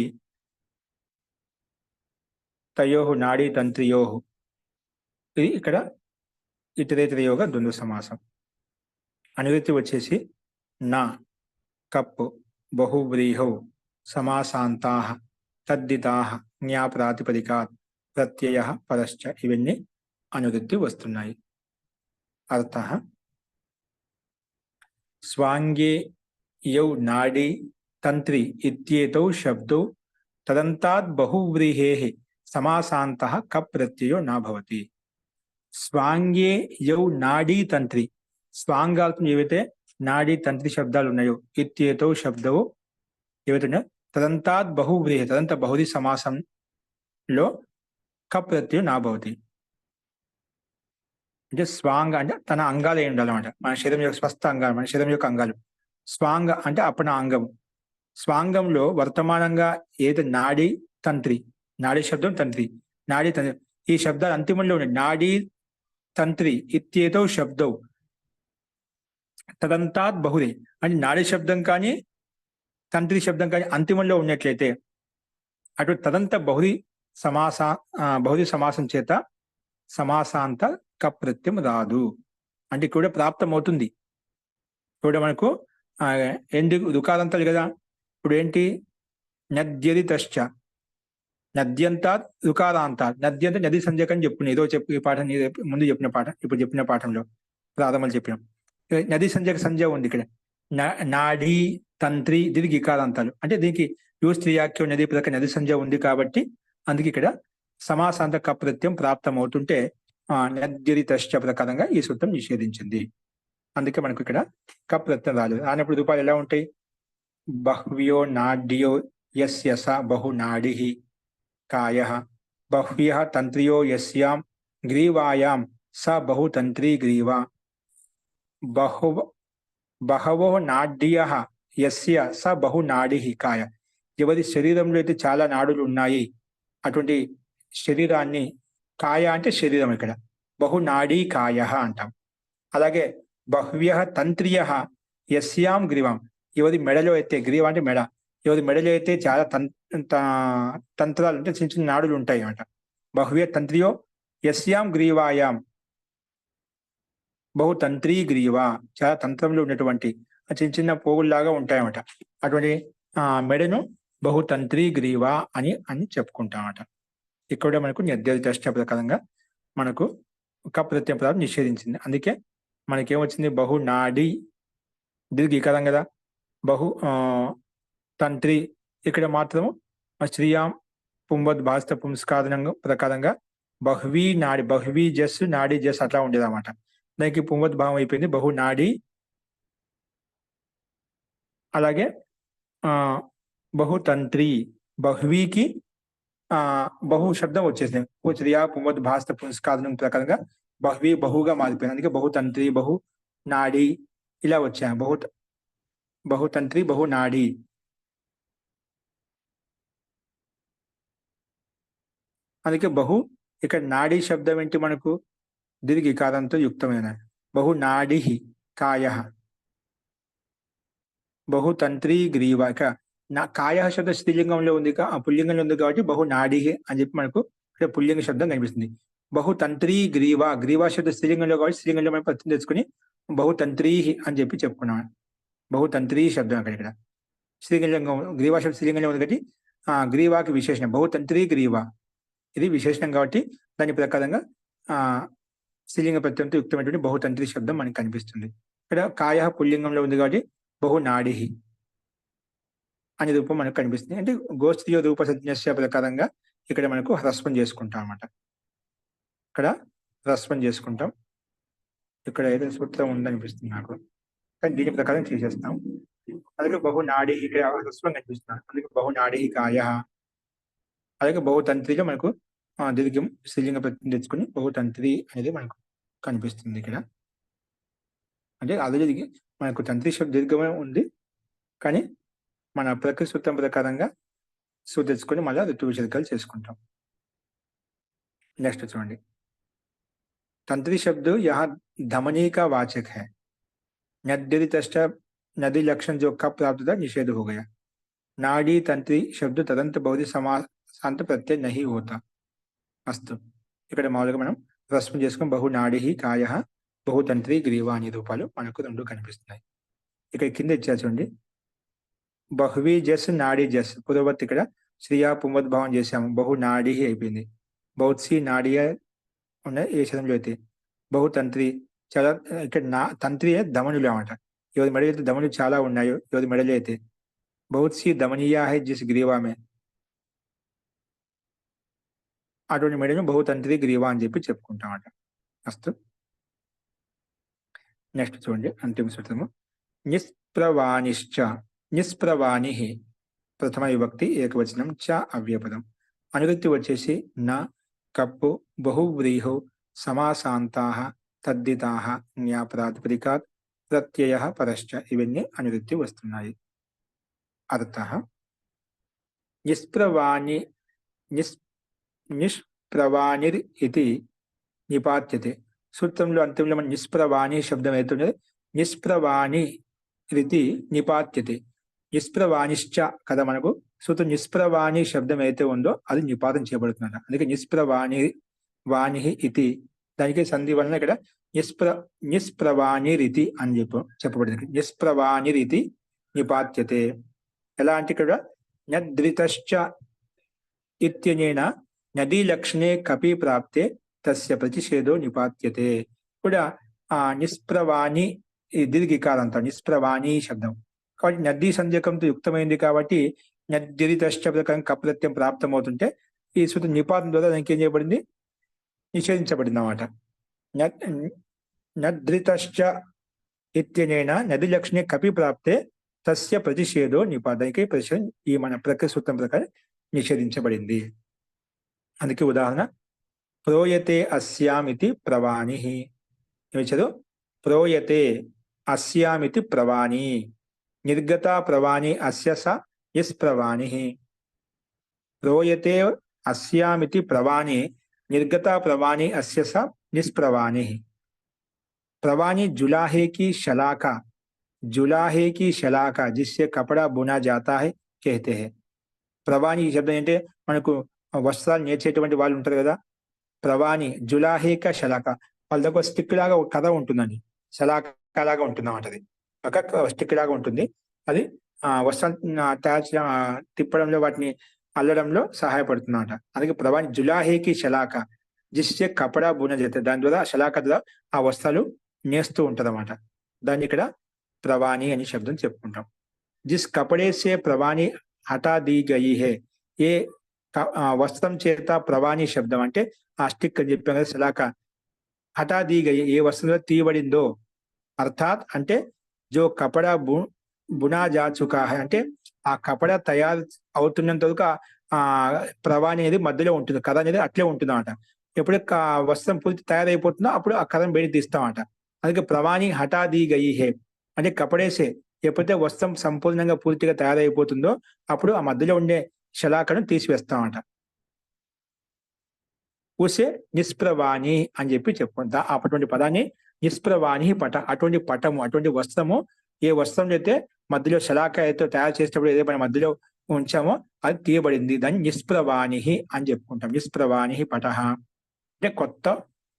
S1: తయోః నాడీ తంత్రియోః, ఇది ఇక్కడ ఇతరేతరయోగ ద్వంద్వ సమాసం. అనువృత్తి వచ్చేసి నా కప్పు బహువ్రీహౌ సమాసాంతాః తద్దితాః జ్ఞాప్రాతిపదికాత్ ప్రత్యయః పరశ్చ, ఇవన్నీ అనువృత్తి వస్తున్నాయి. అర్థః స్వాంగే యౌ నాడీ తంత్రి ఇత్యేతౌ శబ్దౌ తదంతాత్ బహువ్రీహేః సమాసాంతః క ప్రత్యయో నాభవతి. స్వాంగే యౌ నాడీ తంత్రి, స్వాంగాలతో ఏవైతే నాడీ తంత్రి శబ్దాలు ఉన్నాయో ఇత్యేతౌ శబ్దవు ఏవైతే ఉన్నాయో తదంతాత్ బహువ్రీహి తదంత బహుది సమాసంలో కప్ ప్రత్యయం నా భవతి. అంటే స్వాంగ అంటే తన అంగాలు ఏమి ఉండాలన్నమాట. మన శరీరం యొక్క స్వస్థ అంగాలు, మన శరీరం యొక్క అంగాలు. స్వాంగ అంటే అపన అంగం. స్వాంగంలో వర్తమానంగా ఏది నాడి తంత్రి, నాడీ శబ్దం తంత్రి, నాడీ తంత్రి ఈ శబ్దాలు అంతిమంలో ఉన్నాయి. నాడీ తంత్రి ఇత్యేతౌ శబ్దౌ తదంతాత్ బహుదే అంటే నాడీ శబ్దం కానీ తంత్రి శబ్దం కానీ అంతిమంలో ఉన్నట్లయితే అటు తదంత బహుది సమాసం చేత సమాసాంత కప్ ప్రత్యయం రాదు. అంటే ఇక్కడ ప్రాప్తం అవుతుంది. ఇక్కడ మనకు ఎందుకు దుకారంతాలు కదా. ఇప్పుడు ఏంటి నద్యది తశ్చ నద్యంతాత్ రుకారాంతాత్. నద్య అంటే నది సంజ్ఞక అని చెప్పుకున్నాం. ఏదో చెప్పి ఈ పాఠం ముందు చెప్పిన పాఠం, ఇప్పుడు చెప్పిన పాఠంలో ప్రారంభంలో చెప్పినాం. నది సంజ్ఞక సంజ్ఞ ఉంది ఇక్కడ. నాడీ తంత్రి దీనికి ఇకారాంతాలు. అంటే దీనికి యూ స్త్రీయాఖ్యం నది ప్రక నది సంజ్ఞ ఉంది కాబట్టి అందుకే ఇక్కడ సమాసాంత కప్రత్యం ప్రాప్తం అవుతుంటే నద్యది తశ్చ ప్రకారంగా ఈ సూత్రం నిషేధించింది. అందుకే మనకు ఇక్కడ కప్రత్యం రాలేదు. రానప్పుడు రూపాలు ఎలా ఉంటాయి? బహ్వ్యో నాడ్యో యస్య స బహు నాడి కాయః బహ్వ్యః తంత్రియో యస్యాం గ్రీవాయాం స బహుతంత్రీ గ్రీవా బహవో నాడ్యః యస్య స బహు నాడి కాయ. ఎవరి శరీరంలో అయితే చాలా నాడులు ఉన్నాయి అటువంటి శరీరాన్ని, కాయ అంటే శరీరం, ఇక్కడ బహు నాడీ కాయ అంటాం. అలాగే బహ్వ్యః తంత్రియః యస్యాం గ్రీవాం, ఎవరి మెడలో అయితే, గ్రీవ అంటే మెడ, ఎవరి మెడలో అయితే చాలా తంత్రాలు అంటే చిన్న చిన్న నాడులు ఉంటాయి అన్నమాట. బహ్వ్య తంత్రియో యస్యాం గ్రీవాయాం బహుతంత్రీ గ్రీవా, చాలా తంత్రంలో ఉన్నటువంటి చిన్న చిన్న పోగుల్లాగా ఉంటాయన్నమాట. అటువంటి మెడను బహుతంత్రీ గ్రీవా అని చెప్పుకుంటామట. ఇక్కడ మనకు నిర్దేశ ప్రకారంగా మనకు కప్రత్యయం పదార్థం నిషేధించింది. అందుకే మనకేమొచ్చింది? బహు నాడి దీర్ఘీకరం కదా, బహు తంత్రి. ఇక్కడ మాత్రము శ్రీయాం పుంవద్ భాస్త పుంస్కారణం ప్రకారంగా బహ్వీ నాడి, బహ్వీ జస్ నాడి జస్ అట్లా ఉండేది అన్నమాట. దానికి పుంవద్ భావం అయిపోయింది బహు నాడి. అలాగే బహుతంత్రి, బహ్వీకి బహు శబ్దం వచ్చేసింది. శ్రియా పుంవద్ భాస్త పుంస్కారణం ప్రకారంగా బహ్వీ బహుగా మారిపోయింది. అందుకే బహుతంత్రి బహు నాడి ఇలా వచ్చాయి. బహుతంత్రి బహు నాడి. అందుకే బహు ఇక్కడ నాడీ శబ్దం ఏంటి? మనకు దీర్ఘికారంతో యుక్తమైన బహు నాడి కాయ బహుతంత్రీ గ్రీవ. ఇక కాయ శబ్ద స్త్రీలింగంలో ఉంది, పుల్లింగంలో ఉంది కాబట్టి బహు నాడి అని చెప్పి మనకు ఇక్కడ పుల్లింగ శబ్దం కనిపిస్తుంది. బహుతంత్రీ గ్రీవ, గ్రీవా శబ్ద స్త్రీలింగంలో కాబట్టి స్త్రీలింగంలో మనం ప్రతి తెచ్చుకుని బహుతంత్రీ అని చెప్పి చెప్పుకున్నాం. బహుతంత్రీ శబ్దం ఇక్కడ స్త్రీలింగం, గ్రీవా శబ్ద స్త్రీలింగంలో ఉంది కాబట్టి గ్రీవాకి విశేషణం బహుతంత్రీ గ్రీవ, ఇది విశేషణం కాబట్టి దాని ప్రకారంగా స్త్రీలింగ ప్రత్యయంతో యుక్తమైనటువంటి బహుతంత్రి శబ్దం మనకి కనిపిస్తుంది. ఇక్కడ కాయ పుల్లింగంలో ఉంది కాబట్టి బహు నాడి అనే రూపం మనకు కనిపిస్తుంది. అంటే గోస్త్రీయ రూప సంజ్ఞస్య ప్రకారంగా ఇక్కడ మనకు హ్రస్వం చేసుకుంటాం అన్నమాట. ఇక్కడ హ్రస్వం చేసుకుంటాం. ఇక్కడ ఏదో సూత్రం ఉందనిపిస్తుంది నాకు, కానీ దీని ప్రకారం చేసేస్తాం. అలాగే బహు నాడి ఇక్కడ హ్రస్వం కనిపిస్తుంది, అందుకే బహు నాడి కాయ. అలాగే బహుతంత్రిలో మనకు దీర్ఘం స్త్రీలింగ ప్రత్యయం తెచ్చుకుని బహుతంత్రి అనేది మనకు కనిపిస్తుంది ఇక్కడ. అంటే ఆల్రెడీ మనకు తంత్రి శబ్ద దీర్ఘమే ఉంది, కానీ మన ప్రకృతి సూత్రం ప్రకారంగా తెచ్చుకొని మళ్ళీ ఋతు విషయాలు చేసుకుంటాం. నెక్స్ట్ చూడండి, तंत्री शब्द यहाँ धमनी का वाचक है. नद्यदि तष्ट नदी लक्षण जो कब प्राप्त था निषेध हो गया. नाड़ी तंत्री शब्द तदंत बहुधी समासांत प्रत्यय नहीं होता. अस्तु ఇక్కడ మామూలుగా మనం ప్రశ్న చేసుకుని బహు నాడి కాయ బహుతంత్రి గ్రీవ అనే రూపాలు మనకు రెండు కనిపిస్తున్నాయి. ఇక్కడ కింద ఇచ్చారు చూడండి, బహువీ జస్ నాడీ జస్ పూర్వవర్తి ఇక్కడ శ్రీయా పుంవద్భావం చేశాము, బహు నాడి అయిపోయింది. బౌత్సి నాడియ ఉన్న ఏ శతంలో అయితే బహుతంత్రి చాలా, ఇక్కడ తంత్రి దమనులు అన్నమాట. ఎవరి మెడలు అయితే దమనులు చాలా ఉన్నాయో, ఎవరి మెడలు అయితే బహుత్సి దమనీయా హై జిస్ గ్రీవా మే, అటువంటి మెడను బహుతంత్రి గ్రీవా అని చెప్పి చెప్పుకుంటామట. అస్తు నెక్స్ట్ చూడండి అంతిమ సూత్రము, నిష్ప్రవానిశ్చ నిష్ప్రవాణి ప్రథమ విభక్తి ఏకవచనం చ అవ్యపదం. అనువృత్తి వచ్చేసి న, కప్పు, బహువ్రీహౌ, సమాసాంతాః, తద్దితాః, జ్ఞాపరాతిపదికాత్, ప్రత్యయః పరశ్చ ఇవన్నీ అనువృత్తి వస్తున్నాయి. అర్థః నిష్ప్రవాణి నిష్ప్రవాణిర్ ఇది నిపాత్యతే. సూత్రంలో అంతంలో మన నిష్ప్రవాణి శబ్దం అవుతుంది. నిష్ప్రవాణి రీతి నిపాత్యతే. నిష్ప్రవాణిశ్చ కదా మనకు సూత్రం. నిష్ప్రవాణి శబ్దం అయితే ఉందో అది నిపాతం చేయబడుతుందట. అందుకే నిష్ప్రవాణి వాణి ఇది దానికి సంధి వలన ఇక్కడ నిష్ప్రవాణి రీతి అని చెప్పబడింది. నిష్ప్రవాణి రీతి నిపాత్యతే. ఎలా అంటే ఇక్కడ నద్రితశ్చ ఇత్యనేన నదీ లక్షణే కపి ప్రాప్తే తస్య ప్రతిషేధో నిపాత్యతే. కూడా నిష్ప్రవాణి దీర్ఘికారం అంటారు. నిష్ప్రవాణి శబ్దం కాబట్టి నదీ సంధ్యకంతో యుక్తమైంది కాబట్టి నద్రితశ్చ ప్రకారం కప్రత్యం ప్రాప్తమవుతుంటే ఈ సూత్రం నిపాతం ద్వారా దానికి ఏం చేయబడింది, నిషేధించబడింది అన్నమాట. నద్రితశ్చ ఇత్యనేన నది లక్షణే కపి ప్రాప్తే తస్య ప్రతిషేధో నిపాదానికి ప్రతిషేధం ఈ మన ప్రకృతి సూత్రం ప్రకారం నిషేధించబడింది. అందుకే ఉదాహరణ ప్రోయతే అస్యామితి ప్రవాణి. చదువు ప్రోయతే అస్యామితి ప్రవాణి. నిర్గత ప్రవాణి అస్య స నిష్ప్రవాణి. ప్రోయతే అస్యామితి ప్రవాణి. निर्गता प्रवाणी अस्य स निष्प्रवाणी. प्रवाणी जुलाहे की शलाका, जुलाहे की शलाका जिससे कपड़ा बुना जाता है कहते हैं. प्रवाणी शब्द అంటే మనకు వస్త్రాలు నేర్చేటువంటి వాళ్ళు ఉంటారు కదా, ప్రవాణి జులాహే కా శలాకా. వాళ్ళ దగ్గర స్టిక్ లాగా ఒక కథ ఉంటుందండి, శలాకా లాగా ఉంటుంది అన్నమాట. అది ఒక స్టిక్ లాగా ఉంటుంది. అది వస్త్రం తయారు తిప్పడంలో వాటిని అల్లడంలో సహాయపడుతుందన్నమాట. అందుకే ప్రవాణి జులాహేకి శలాక జిస్సే కపడా బున చేస్తే దాని ద్వారా శలాక ద్వారా ఆ వస్త్రాలు నేస్తూ ఉంటది అన్నమాట. దాన్ని ఇక్కడ ప్రవాణి అని శబ్దం చెప్పుకుంటాం. జిస్ కపడే సే ప్రవాణి హఠా దీ గయి హే. ఏ వస్త్రం చేత ప్రవాణి శబ్దం అంటే ఆ స్టిక్ అని చెప్పాం కదా, శలాక హఠా దీ గయి ఏ వస్త్రంలో తీయబడిందో, అర్థాత్ అంటే జో కపడా బునా జా చుకా హై అంటే ఆ కపడా తయారు అవుతున్నంత వరకు ఆ ప్రవాణి అనేది మధ్యలో ఉంటుంది, కథ అనేది అట్లే ఉంటుంది అన్నమాట. ఎప్పుడు వస్త్రం పూర్తి తయారైపోతుందో అప్పుడు ఆ కథను బయట తీస్తామట. అందుకే ప్రవాణి హఠా దీ గయి హే అంటే కపడేసే ఎప్పుడైతే వస్త్రం సంపూర్ణంగా పూర్తిగా తయారైపోతుందో అప్పుడు ఆ మధ్యలో ఉండే శలాకను తీసివేస్తామట. ఉసే నిష్ప్రవాణి అని చెప్పి చెప్పుకుంటా. అటువంటి పదాన్ని నిష్ప్రవాణి పట. అటువంటి పటము, అటువంటి వస్త్రము, ఏ వస్త్రం అయితే మధ్యలో శలాక అయితే తయారు చేసేటప్పుడు ఏదైతే మన మధ్యలో ఉంచామో అది తీయబడింది, దాన్ని నిష్ప్రవాణి అని చెప్పుకుంటాం. నిష్ప్రవాణి పట అంటే కొత్త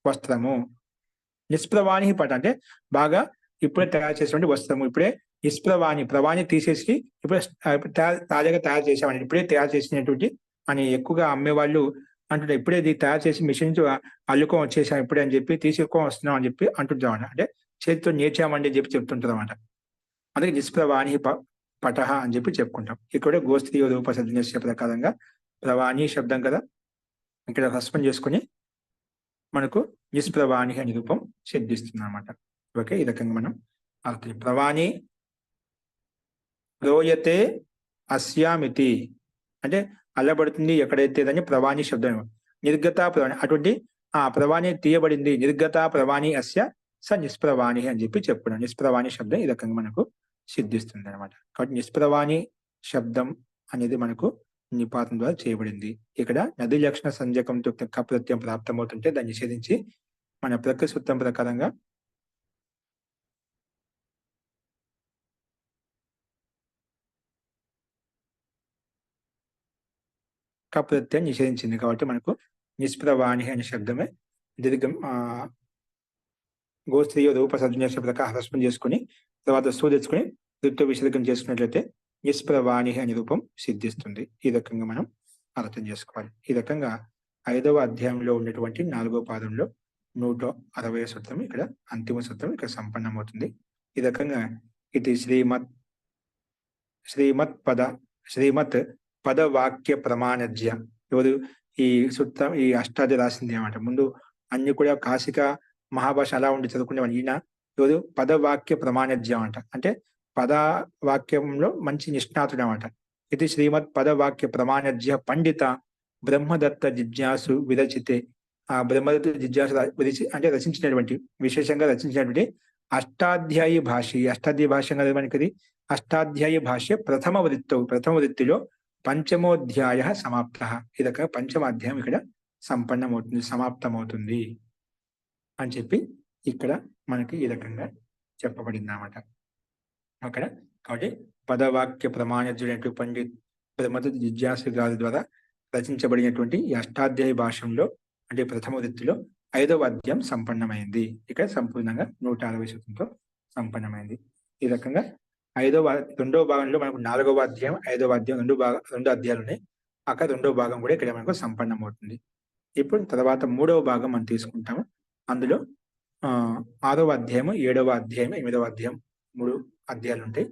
S1: వస్త్రము. నిష్ప్రవాణి పట అంటే బాగా ఇప్పుడే తయారు చేసినటువంటి వస్త్రము. ఇప్పుడే నిష్ప్రవాణి, ప్రవాణి తీసేసి ఇప్పుడే తాజాగా తయారు చేసామని, ఇప్పుడే తయారు చేసినటువంటి అని ఎక్కువగా అమ్మేవాళ్ళు అంటుంటారు. ఇప్పుడే ఇది తయారు చేసి మిషన్ అల్లుకొని వచ్చేసాం ఇప్పుడే అని చెప్పి, తీసుకొని వస్తున్నాం అని చెప్పి అంటుంటాం అన్నమాట. అంటే చేతితో నేర్చామని చెప్పి చెప్తుంటారు అన్నమాట. అందుకే నిష్ప్రవాణి పట అని చెప్పి చెప్పుకుంటాం. ఇక్కడ గోస్త్రీయ రూపసర్జన్య ప్రకారంగా ప్రవాణి శబ్దం కదా, ఇక్కడ హస్పం చేసుకుని మనకు నిష్ప్రవాణి అనే రూపం సిద్ధిస్తుంది అనమాట. ఓకే, ఈ రకంగా మనం అర్థం. ప్రవాణి రోయతే అస్యామితి అంటే అల్లబడుతుంది ఎక్కడైతే దాన్ని ప్రవాణి శబ్దం. నిర్గత ప్రవాణి అటువంటి ప్రవాణి తీయబడింది. నిర్గత ప్రవాణి అస్య స నిష్ప్రవాణి అని చెప్పి చెప్పుకున్నాం. నిష్ప్రవాణి శబ్దం ఈ రకంగా మనకు సిద్ధిస్తుంది అనమాట. కాబట్టి నిష్ప్రవాణి శబ్దం అనేది మనకు నిపాతం ద్వారా చేయబడింది. ఇక్కడ నది లక్షణ సంజకంతో కప్రత్యం ప్రాప్తమవుతుంటే దాన్ని నిషేధించి మన ప్రకృతి సూత్రం ప్రకారంగా కప్రత్యం నిషేధించింది. కాబట్టి మనకు నిష్ప్రవాణి అనే శబ్దమే దీర్ఘం గోస్త్రీయ రూపసర్జన్య ప్రకారం హస్పం చేసుకుని తర్వాత సూ తెచ్చుకుని దిత్వ విసర్గం చేసుకున్నట్లయితే నిష్ప్రవాణి అనే రూపం సిద్ధిస్తుంది. ఈ రకంగా మనం అర్థం చేసుకోవాలి. ఈ రకంగా 5వ అధ్యాయంలో ఉన్నటువంటి 4వ పాదంలో 160వ సూత్రం ఇక్కడ అంతిమ సూత్రం ఇక్కడ సంపన్నమవుతుంది. ఈ రకంగా ఇది శ్రీమత్ పదవాక్య ప్రమాణజ్య. ఎవరు ఈ సూత్రం ఈ అష్టాధ్యాయ రాసింది అన్నమాట. ముందు అన్ని కూడా కాశిక మహాభాష అలా ఉండి చదువుకునేవాడు. ఈయన ఎవరు పదవాక్య ప్రమాణజ్య అంట. అంటే పదవాక్యంలో మంచి నిష్ణాతుడు అన్నమాట. ఇది శ్రీమద్ పదవాక్య ప్రమాణజ్య పండిత బ్రహ్మదత్త జిజ్ఞాసు విరచితే. ఆ బ్రహ్మదత్త జిజ్ఞాసు అంటే రచించినటువంటి, విశేషంగా రచించినటువంటి అష్టాధ్యాయి భాష. ఈ అష్టాధ్యాయ భాష్యంగా మనకి అష్టాధ్యాయ భాష్య ప్రథమ వృత్తిలో పంచమోధ్యాయ సమాప్త. ఈ రకంగా పంచమాధ్యాయం ఇక్కడ సంపన్నమవుతుంది, సమాప్తమవుతుంది అని చెప్పి ఇక్కడ మనకి ఈ రకంగా చెప్పబడింది అన్నమాట అక్కడ. కాబట్టి పదవాక్య ప్రమాణజ్ఞుడైనటువంటి పండిత్ బ్రహ్మదత్త జిజ్ఞాసు గారి ద్వారా రచించబడినటువంటి ఈ అష్టాధ్యాయ భాషంలో అంటే ప్రథమ వృత్తిలో 5వ అధ్యాయం సంపన్నమైంది. ఇక్కడ సంపూర్ణంగా 160 శాతంతో సంపన్నమైంది. ఈ రకంగా రెండవ భాగంలో మనకు 4వ అధ్యాయం, 5వ అధ్యాయం రెండు అధ్యాయాలు ఉన్నాయి. అక్కడ 2వ భాగం కూడా ఇక్కడ మనకు సంపన్నమవుతుంది. ఇప్పుడు తర్వాత 3వ భాగం మనం తీసుకుంటాము. అందులో 6వ అధ్యాయం, 7వ అధ్యాయం, 8వ అధ్యాయం 3 అధ్యాయాలు ఉంటాయి.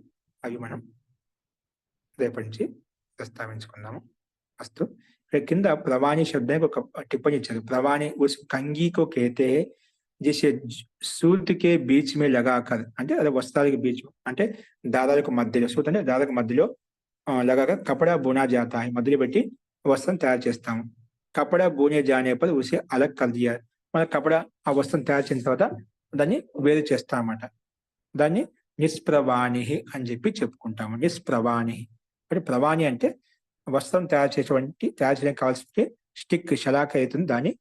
S1: అవి మనం రేపటి నుంచి ప్రస్తావించుకుందాము. అస్తు. ఇక్కడ కింద ప్రవాణి శబ్దానికి ఒక టిప్పణి ఇచ్చారు. ప్రవాణి ఉస్ కంगी को कहते हैं जिसे सूत के बीच में लगाकर, అంటే అది వస్త్రాలకు బీచ్ అంటే దారాలకు మధ్యలో, సూత్ అంటే దారాలకు మధ్యలో लगाकर कपड़ा बुना जाता है. మధ్యలో పెట్టి వస్త్రం తయారు చేస్తాము. కపడా బూనే జానే పర్ ఉసే అలగ్ కర్ దియా. మన కపడా ఆ వస్త్రం తయారు చేసిన తర్వాత దాన్ని వేరు చేస్తామన్నమాట. దాన్ని నిష్ప్రవాణి అని చెప్పి చెప్పుకుంటాము. నిష్ప్రవాణి అంటే ప్రవాణి అంటే వస్త్రం తయారు చేయడానికి కావాల్సిన స్టిక్ శలాక అవుతుంది, దాన్ని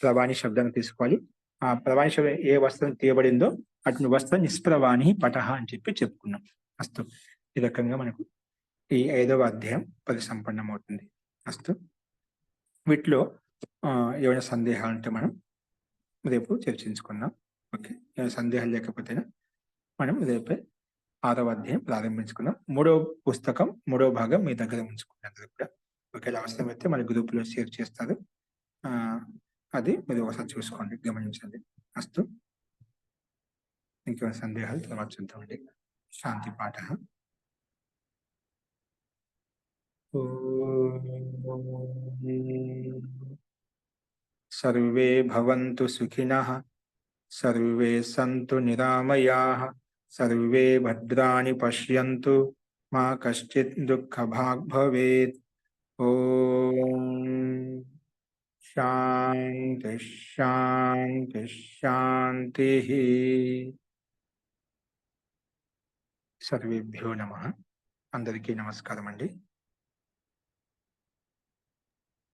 S1: ప్రవాణి శబ్దాన్ని తీసుకోవాలి. ఆ ప్రవాణి శబ్దం ఏ వస్త్రం తీయబడిందో అటువంటి వస్త్రం నిష్ప్రవాణి పటహ అని చెప్పి చెప్పుకున్నాం. అస్తు. ఈ రకంగా మనకు ఈ 5వ అధ్యాయం పరిసంపన్నమవుతుంది. అస్తు. వీటిలో ఏమైనా సందేహాలు ఉంటే మనం రేపు చర్చించుకుందాం. ఓకే, ఏమైనా సందేహాలు లేకపోతేనా మనం రేపే 6వ అధ్యాయం ప్రారంభించుకుందాం. 3వ పుస్తకం 3వ భాగం మీ దగ్గర ఉంచుకున్నాం కూడా. ఒకవేళ అవసరమైతే మన గ్రూప్ లో షేర్ చేస్తారు. అది మీరు ఒకసారి చూసుకోండి, గమనించండి. అస్తు. ఇంకేమైనా సందేహాలు తర్వాత చూద్దామండి. శాంతి పాఠ. सर्वे भवन्तु सुखिनः, सर्वे सन्तु निरामयाः, सर्वे भद्राणि पश्यन्तु, मा कश्चित् दुःखभाग् भवेत्. ओम शांति शांति शांति. सर्वेभ्यो नमः. अंदरिकी नमस्कारम अंडी.